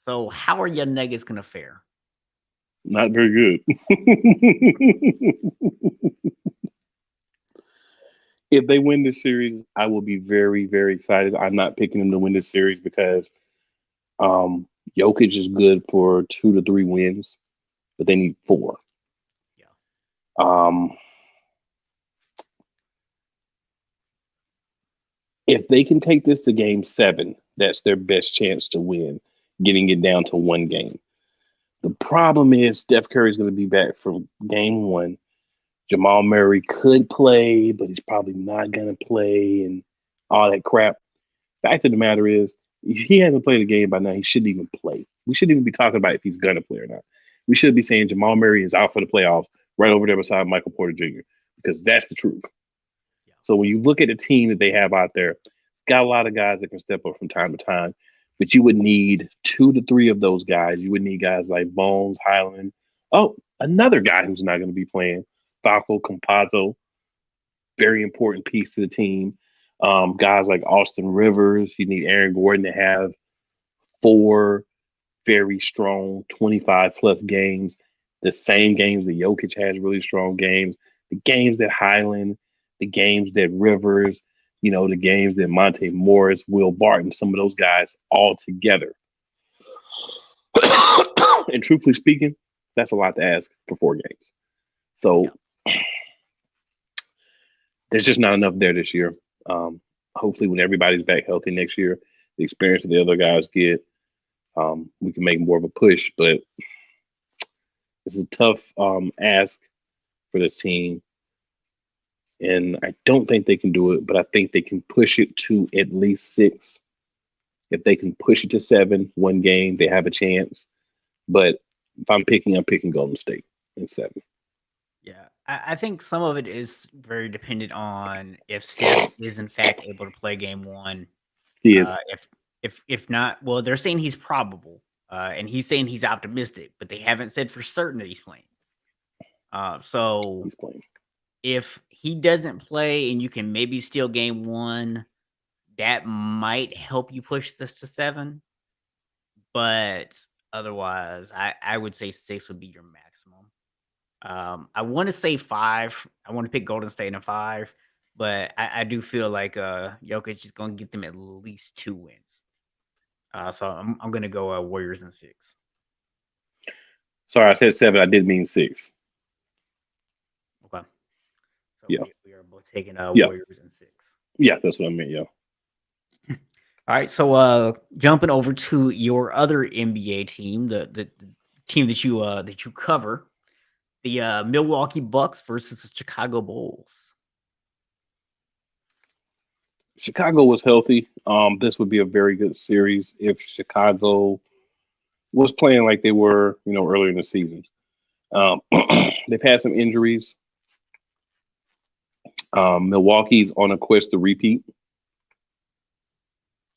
So how are your Nuggets gonna fare? Not very good. If they win this series, I will be very, very excited. I'm not picking them to win this series because um, Jokic is good for 2 to 3 wins, but they need 4. Yeah. Um, if they can take this to game 7, that's their best chance to win, getting it down to 1 game. The problem is Steph Curry is going to be back for game 1. Jamal Murray could play, but he's probably not going to play and all that crap. Fact of the matter is, if he hasn't played a game by now, he shouldn't even play. We shouldn't even be talking about if he's going to play or not. We should be saying Jamal Murray is out for the playoffs right over there beside Michael Porter Jr. because that's the truth. Yeah. So when you look at the team that they have out there, got a lot of guys that can step up from time to time, but you would need 2 to 3 of those guys. You would need guys like Bones, Highland. Oh, another guy who's not going to be playing, Falco Compazzo, very important piece to the team. Guys like Austin Rivers. You need Aaron Gordon to have 4 very strong 25 plus games. The same games that Jokic has really strong games. The games that Highland, the games that Rivers, the games that Monte Morris, Will Barton, some of those guys all together. And truthfully speaking, that's a lot to ask for 4 games. So there's just not enough there this year. Hopefully, when everybody's back healthy next year, the experience that the other guys get, we can make more of a push. But it's a tough ask for this team. And I don't think they can do it, but I think they can push it to at least 6. If they can push it to 7, 1 game, they have a chance. But if I'm picking Golden State in 7. Yeah, I think some of it is very dependent on if Steph is in fact able to play game 1. He is. If not, well, they're saying he's probable, and he's saying he's optimistic, but they haven't said for certain that he's playing. So He's playing. if he doesn't play and you can maybe steal game 1, that might help you push this to 7. But otherwise, I would say 6 would be your maximum. I want to say 5. I want to pick Golden State in 5, but I do feel like Jokic is going to get them at least 2 wins. So I'm going to go Warriors in 6. Sorry, I said 7. I did mean 6. Okay. So Yeah. we are both taking Yeah. Warriors in 6. Yeah, that's what I meant. Yeah. All right. So jumping over to your other NBA team, the team that you cover, the Milwaukee Bucks versus the Chicago Bulls. Chicago was healthy. This would be a very good series if Chicago was playing like they were, earlier in the season. They've had some injuries. Milwaukee's on a quest to repeat.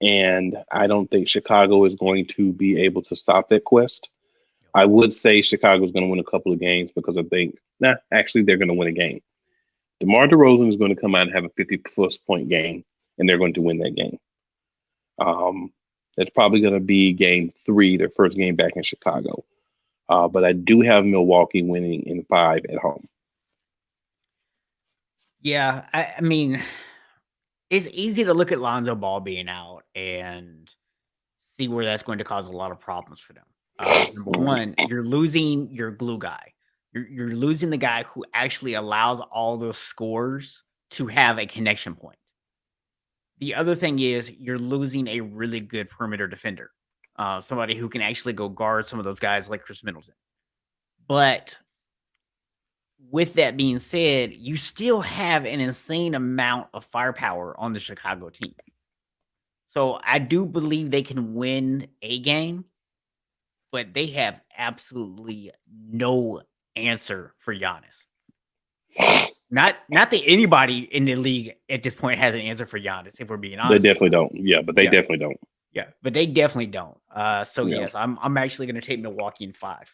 And I don't think Chicago is going to be able to stop that quest. I would say Chicago's going to win a couple of games because I think, actually, they're going to win a game. DeMar DeRozan is going to come out and have a 50-plus point game, and they're going to win that game. That's probably going to be game 3, their first game back in Chicago. But I do have Milwaukee winning in 5 at home. Yeah, I mean, it's easy to look at Lonzo Ball being out and see where that's going to cause a lot of problems for them. Number one, you're losing your glue guy. You're losing the guy who actually allows all those scores to have a connection point. The other thing is you're losing a really good perimeter defender, somebody who can actually go guard some of those guys like Chris Middleton. But with that being said, you still have an insane amount of firepower on the Chicago team. So I do believe they can win a game, but they have absolutely no answer for Giannis. Not that anybody in the league at this point has an answer for Giannis, if we're being honest. They definitely don't. Yeah, but they definitely don't. Yeah, but they definitely don't. So Yeah. yes, I'm actually going to take Milwaukee in 5.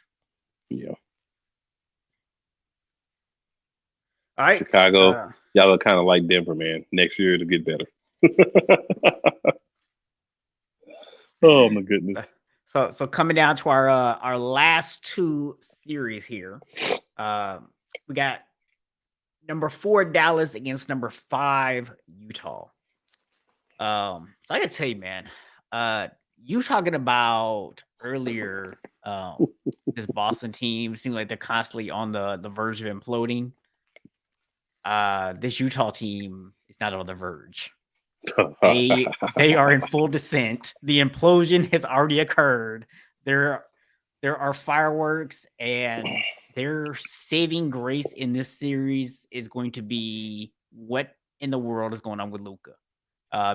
Yeah. All right. Chicago, y'all are kind of like Denver, man. Next year it'll get better. Oh my goodness. So coming down to our last 2 series here, we got number 4 Dallas against number 5 Utah. So I gotta tell you, man, you talking about earlier, this Boston team seems like they're constantly on the verge of imploding. This Utah team is not on the verge. They are in full descent. The implosion has already occurred. There are fireworks, and their saving grace in this series is going to be what in the world is going on with Luka,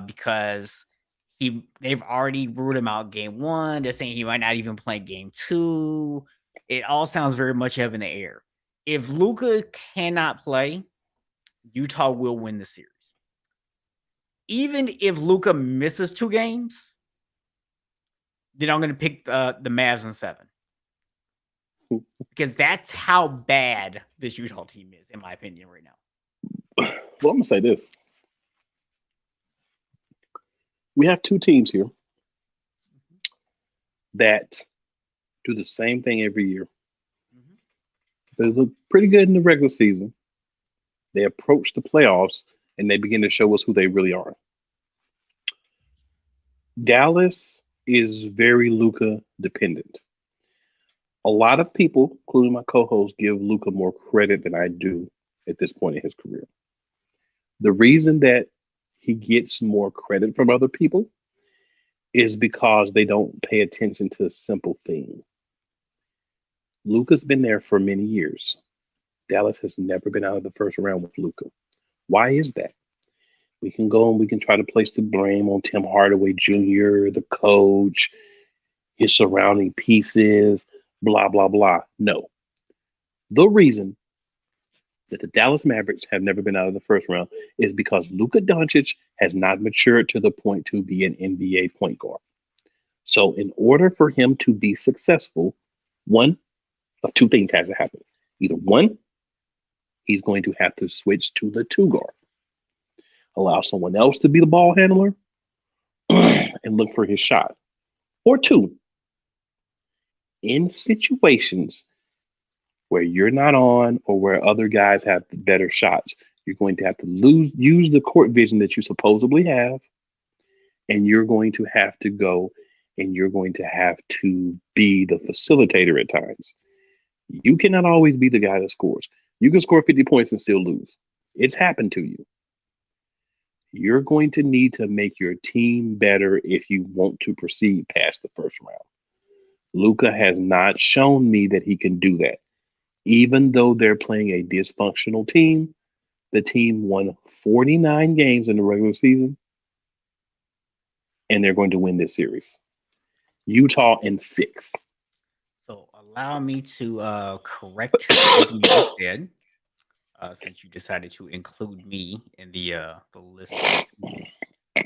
because they've already ruled him out game 1. They're saying he might not even play game 2. It all sounds very much up in the air. If Luka cannot play, Utah will win the series. Even if Luka misses 2 games, then I'm going to pick the Mavs in 7. Because that's how bad this Utah team is, in my opinion, right now. Well, I'm going to say this. We have 2 teams here that do the same thing every year. They look pretty good in the regular season. They approach the playoffs, and they begin to show us who they really are. Dallas is very Luka dependent. A lot of people, including my co-host, give Luka more credit than I do at this point in his career. The reason that he gets more credit from other people is because they don't pay attention to a simple thing. Luka's been there for many years. Dallas has never been out of the first round with Luka. Why is that? We can go and we can try to place the blame on Tim Hardaway Jr., the coach, his surrounding pieces, blah, blah, blah. No. The reason that the Dallas Mavericks have never been out of the first round is because Luka Doncic has not matured to the point to be an NBA point guard. So in order for him to be successful, one of 2 things has to happen. Either 1, he's going to have to switch to the 2 guard, allow someone else to be the ball handler, and look for his shot. Or 2, in situations where you're not on or where other guys have better shots, you're going to have to use the court vision that you supposedly have, and you're going to have to go and you're going to have to be the facilitator at times. You cannot always be the guy that scores. You can score 50 points and still lose. It's happened to you. You're going to need to make your team better if you want to proceed past the first round. Luca has not shown me that he can do that. Even though they're playing a dysfunctional team, the team won 49 games in the regular season, and they're going to win this series. Utah in six. So allow me to correct something you just said, since you decided to include me in the list of two.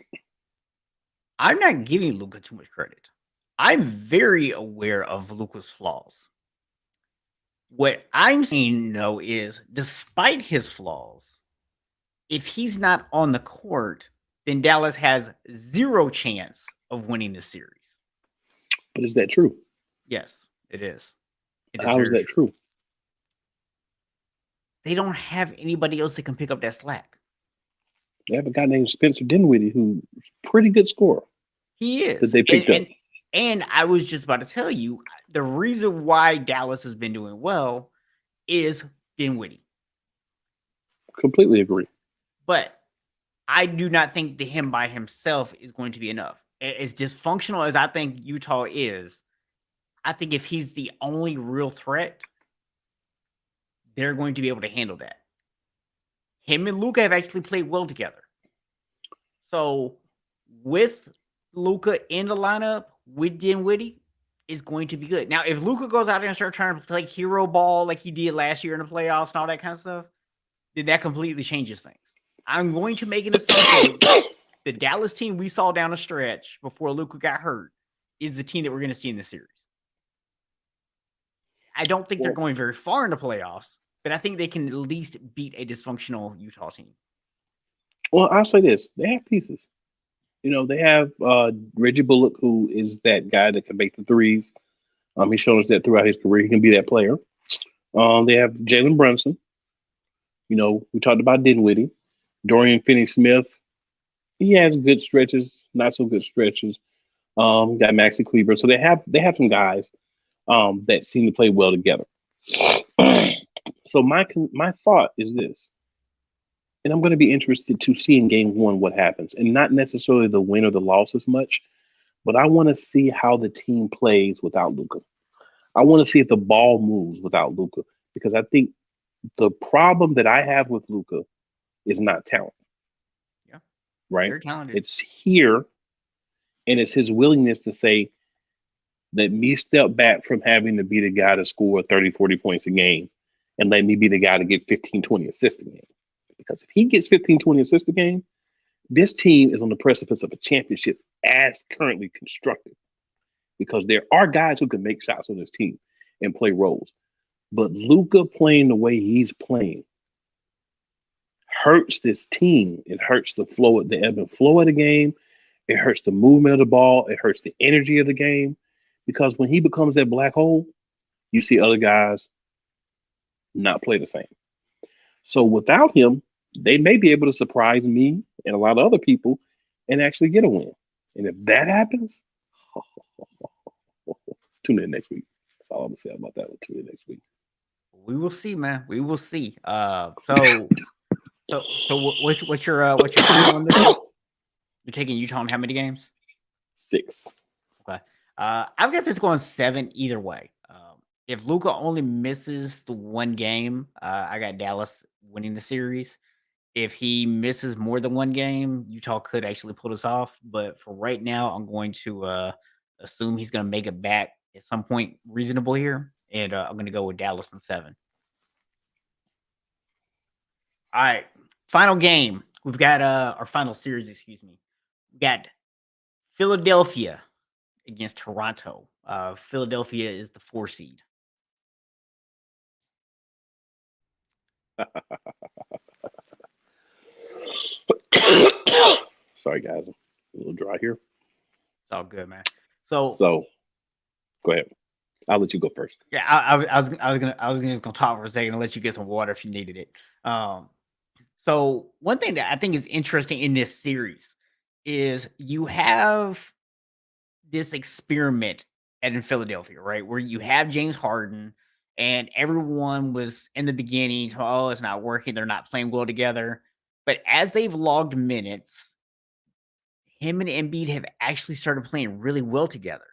I'm not giving Luca too much credit. I'm very aware of Luca's flaws. What I'm saying though is, despite his flaws, if he's not on the court, then Dallas has zero chance of winning this series. But is that true? Yes, it is. It is How is very that true. true? They don't have anybody else that can pick up that slack. They have a guy named Spencer Dinwiddie who's a pretty good scorer He that is. they And picked up. and I was just about to tell you the reason why Dallas has been doing well is Dinwiddie. Completely agree. But I do not think that him by himself is going to be enough. As dysfunctional as I think Utah is, I think if he's the only real threat, they're going to be able to handle that. Him and Luca have actually played well together. So with Luca in the lineup with Dinwiddie is going to be good. Now, if Luca goes out there and starts trying to play hero ball like he did last year in the playoffs and all that kind of stuff, then that completely changes things. I'm going to make an assumption that the Dallas team we saw down the stretch before Luca got hurt is the team that we're going to see in the series. I don't think they're Well, going very far in the playoffs, but I think they can at least beat a dysfunctional Utah team. well, I'll say this: they have pieces. They have Reggie Bullock, who is that guy that can make the threes. He's shown us that throughout his career. He can be that player. They have Jalen Brunson. We talked about Dinwiddie, Dorian Finney-Smith. He has good stretches, not so good stretches. Got Maxi Kleber, so they have some guys that seem to play well together. So my thought is this, and I'm going to be interested to see in Game One what happens, and not necessarily the win or the loss as much, but I want to see how the team plays without Luca. I want to see if the ball moves without Luca, because I think the problem that I have with Luca is not talent, Yeah, right? very talented. It's here, and it's his willingness to say, let me step back from having to be the guy to score 30, 40 points a game, and let me be the guy to get 15, 20 assists a game. Because if he gets 15, 20 assists a game, this team is on the precipice of a championship as currently constructed. Because there are guys who can make shots on this team and play roles. But Luca playing the way he's playing hurts this team. It hurts the ebb and flow of the game. It hurts the movement of the ball. It hurts the energy of the game. Because when he becomes that black hole, you see other guys not play the same. So without him, they may be able to surprise me and a lot of other people and actually get a win. And if that happens, tune in next week. That's all I'm gonna say about that one. Tune in next week. We will see, man. We will see. What's your final on this one? You're taking Utah in how many games? 6. Okay. I've got this going 7 either way. If Luca only misses the one game, I got Dallas winning the series. If he misses more than one game, Utah could actually pull this off. But for right now, I'm going to assume he's going to make it back at some point reasonable here. And I'm going to go with Dallas in 7. All right. Final game. We've got our final series, excuse me. We got Philadelphia against Toronto. Philadelphia is the 4 seed. Sorry, guys. I'm a little dry here. It's all good, man. So go ahead. I'll let you go first. yeah, I was just gonna talk for a second and let you get some water if you needed it. So one thing that I think is interesting in this series is you have this experiment in Philadelphia, right? Where you have James Harden And everyone was in the beginning, oh, it's not working. They're not playing well together. But as they've logged minutes, him and Embiid have actually started playing really well together.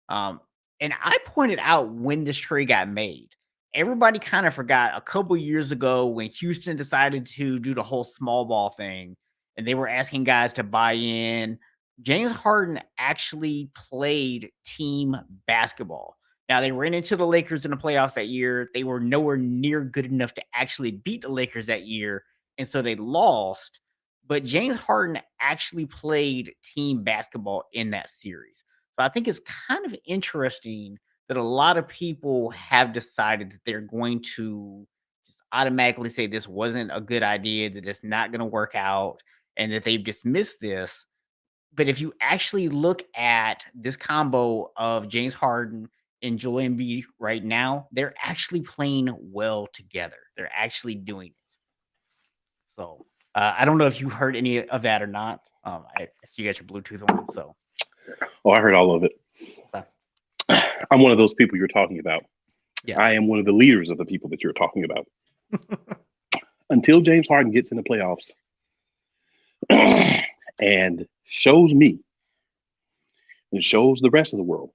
Um, and I pointed out when this trade got made. Everybody kind of forgot a couple years ago when Houston decided to do the whole small ball thing and they were asking guys to buy in. James Harden actually played team basketball. Now, they ran into the Lakers in the playoffs that year. They were nowhere near good enough to actually beat the Lakers that year. And so they lost. But James Harden actually played team basketball in that series. So I think it's kind of interesting that a lot of people have decided that they're going to just automatically say this wasn't a good idea, that it's not going to work out, and that they've dismissed this. But if you actually look at this combo of James Harden and Joel Embiid right now, they're actually playing well together. They're actually doing it. So I don't know if you heard any of that or not. I see you got your Bluetooth on. So, I heard all of it. okay. I'm one of those people you're talking about. Yes. I am one of the leaders of the people that you're talking about. Until James Harden gets in the playoffs and shows me and shows the rest of the world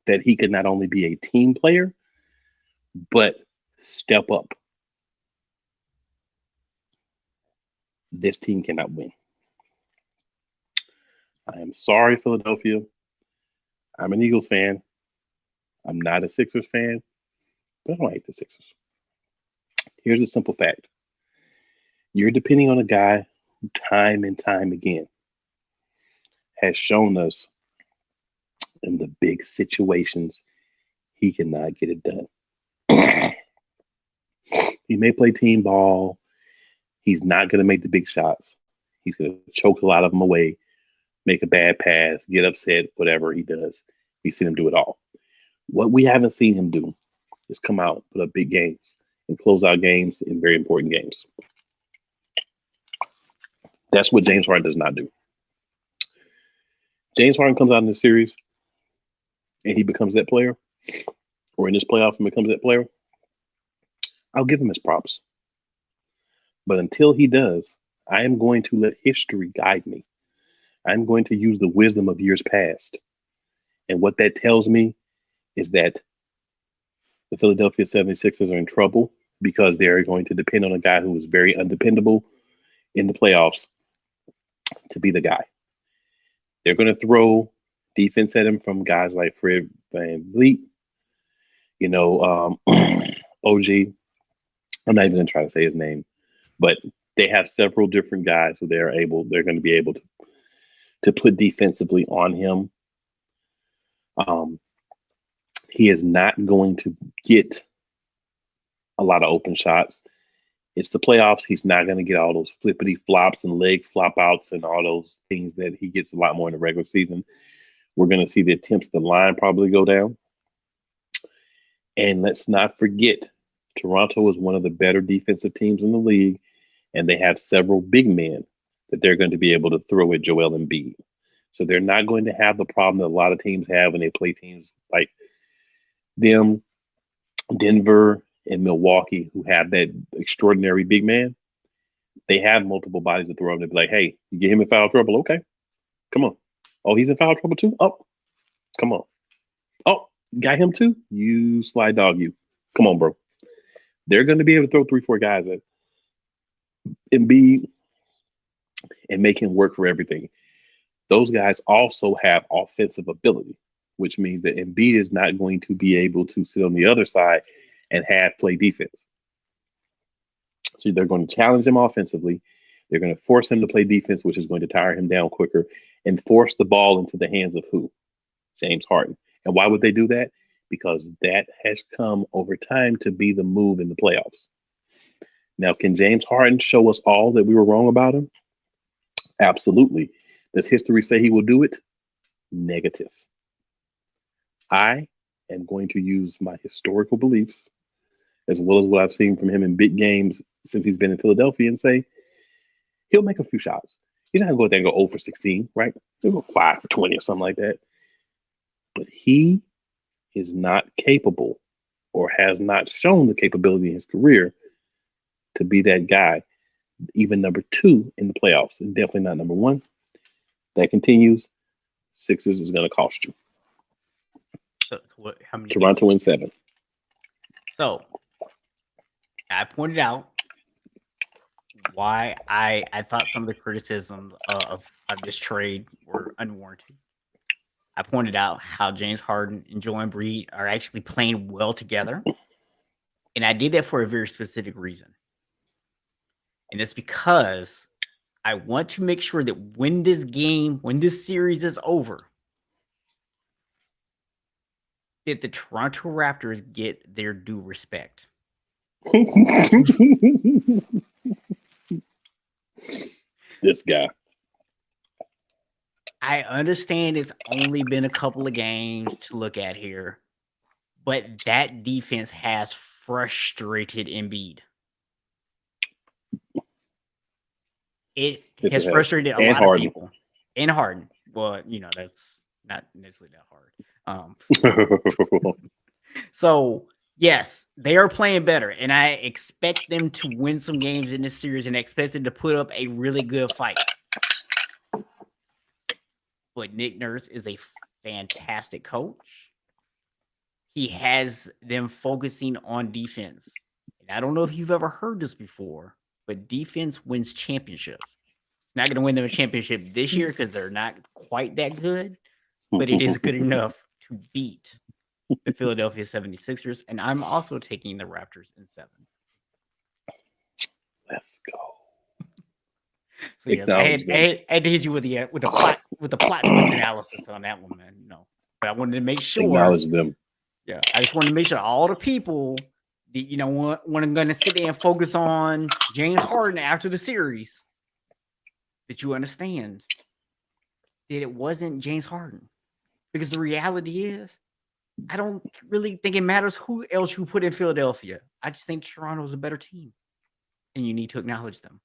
that he could not only be a team player, but step up, this team cannot win. I am sorry, Philadelphia. I'm an Eagles fan. I'm not a Sixers fan, but I don't hate the Sixers. Here's a simple fact. You're depending on a guy who time and time again has shown us in the big situations he cannot get it done. He may play team ball. He's not going to make the big shots. He's going to choke a lot of them away, make a bad pass, get upset, whatever he does. We've seen him do it all. What we haven't seen him do is come out, put up big games, and close out games in very important games. That's what James Harden does not do. James Harden comes out in this series and he becomes that player, or in this playoff and becomes that player, I'll give him his props. But until he does, I am going to let history guide me. I'm going to use the wisdom of years past. And what that tells me is that the Philadelphia 76ers are in trouble because they're going to depend on a guy who is very undependable in the playoffs to be the guy. They're going to throw defense at him from guys like Fred VanVleet, OG. I'm not even going to try to say his name, but they have several different guys who they're going to be able to put defensively on him. He is not going to get a lot of open shots. It's the playoffs. He's not going to get all those flippity flops and leg flop outs and all those things that he gets a lot more in the regular season. We're going to see the attempts at the line probably go down. And let's not forget, Toronto is one of the better defensive teams in the league, and they have several big men that they're going to be able to throw at Joel Embiid. So they're not going to have the problem that a lot of teams have when they play teams like them, Denver, and Milwaukee, who have that extraordinary big man. They have multiple bodies to throw. They'll be like, hey, you get him in foul trouble? Okay, come on. Oh, he's in foul trouble too? Oh, come on. Oh, got him too? You slide dog, you. Come on, bro. They're going to be able to throw 3-4 guys at Embiid and make him work for everything. Those guys also have offensive ability, which means that Embiid is not going to be able to sit on the other side and have play defense. So they're going to challenge him offensively. They're going to force him to play defense, which is going to tire him down quicker, and force the ball into the hands of who? James Harden. And why would they do that? Because that has come over time to be the move in the playoffs. Now, can James Harden show us all that we were wrong about him? Absolutely. Does history say he will do it? Negative. I am going to use my historical beliefs as well as what I've seen from him in big games since he's been in Philadelphia and say he'll make a few shots. He's not going to go out there and go 0 for 16, right? He'll go 5 for 20 or something like that. But he is not capable or has not shown the capability in his career to be that guy, even number 2 in the playoffs, and definitely not number 1. That continues. Sixers is going to cost you. So how many Toronto wins 7. So I pointed out why I thought some of the criticisms of this trade were unwarranted. I pointed out how James Harden and Joel Embiid are actually playing well together. And I did that for a very specific reason. And it's because I want to make sure that when this series is over, that the Toronto Raptors get their due respect. This guy. I understand it's only been a couple of games to look at here, but that defense has frustrated Embiid. It has frustrated a lot of people. And Harden. Well, that's not necessarily that hard. So, yes, they are playing better, and I expect them to win some games in this series and expect them to put up a really good fight. But Nick Nurse is a fantastic coach. He has them focusing on defense. And I don't know if you've ever heard this before, but defense wins championships. It's not going to win them a championship this year because they're not quite that good, but it is good enough to beat the Philadelphia 76ers. And I'm also taking the Raptors in 7. Let's go. So yes, I had to hit you with the plot twist analysis on that one, man. But I wanted to make sure. Acknowledge them. Yeah, I just wanted to make sure all the people that when I'm going to sit there and focus on James Harden after the series, that you understand that it wasn't James Harden, because the reality is, I don't really think it matters who else you put in Philadelphia. I just think Toronto's a better team, and you need to acknowledge them.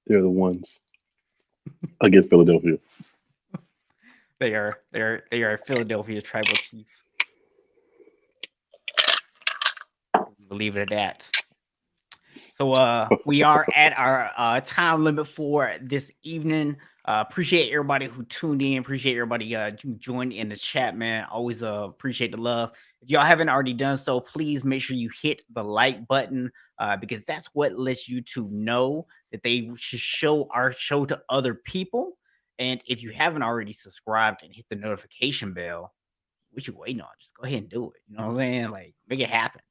They're the ones against Philadelphia. They are Philadelphia's tribal chief. We'll leave it at that. So we are at our time limit for this evening. Appreciate everybody who tuned in. Appreciate everybody who joined in the chat, man. Always appreciate the love. If y'all haven't already done so, please make sure you hit the like button because that's what lets YouTube know that they should show our show to other people. And if you haven't already subscribed and hit the notification bell, what you waiting on? Just go ahead and do it. You know what I'm saying? Like, make it happen.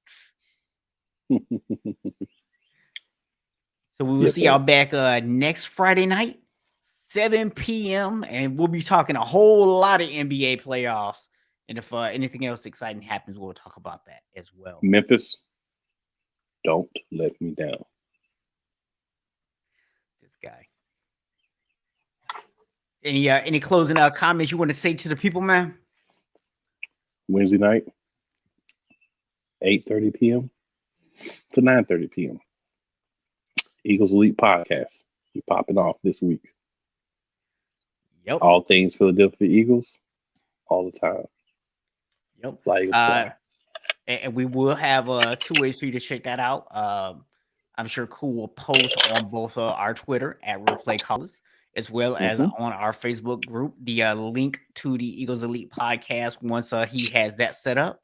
So we will see y'all back next Friday night, 7 p.m. And we'll be talking a whole lot of NBA playoffs. And if anything else exciting happens, we'll talk about that as well. Memphis, don't let me down. This guy. Any closing comments you want to say to the people, man? Wednesday night, 8:30 p.m. to 9:30 p.m. Eagles Elite Podcast. You popping off this week. Yep. All things Philadelphia Eagles, all the time. Yep. And we will have 2 ways for you to check that out. I'm sure Cool will post on both our Twitter at Replay Callers, as well as on our Facebook group, the link to the Eagles Elite Podcast once he has that set up.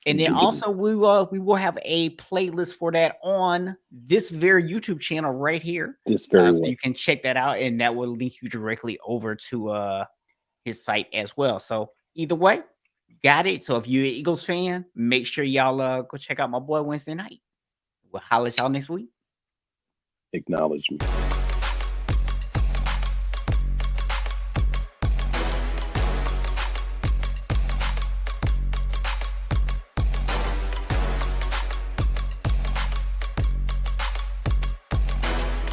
And then also we will have a playlist for that on this very YouTube channel right here. So you can check that out, and that will link you directly over to his site as well. So either way, got it. So if you're an Eagles fan, make sure y'all go check out my boy Wednesday night. We'll holler at y'all next week. Acknowledge me.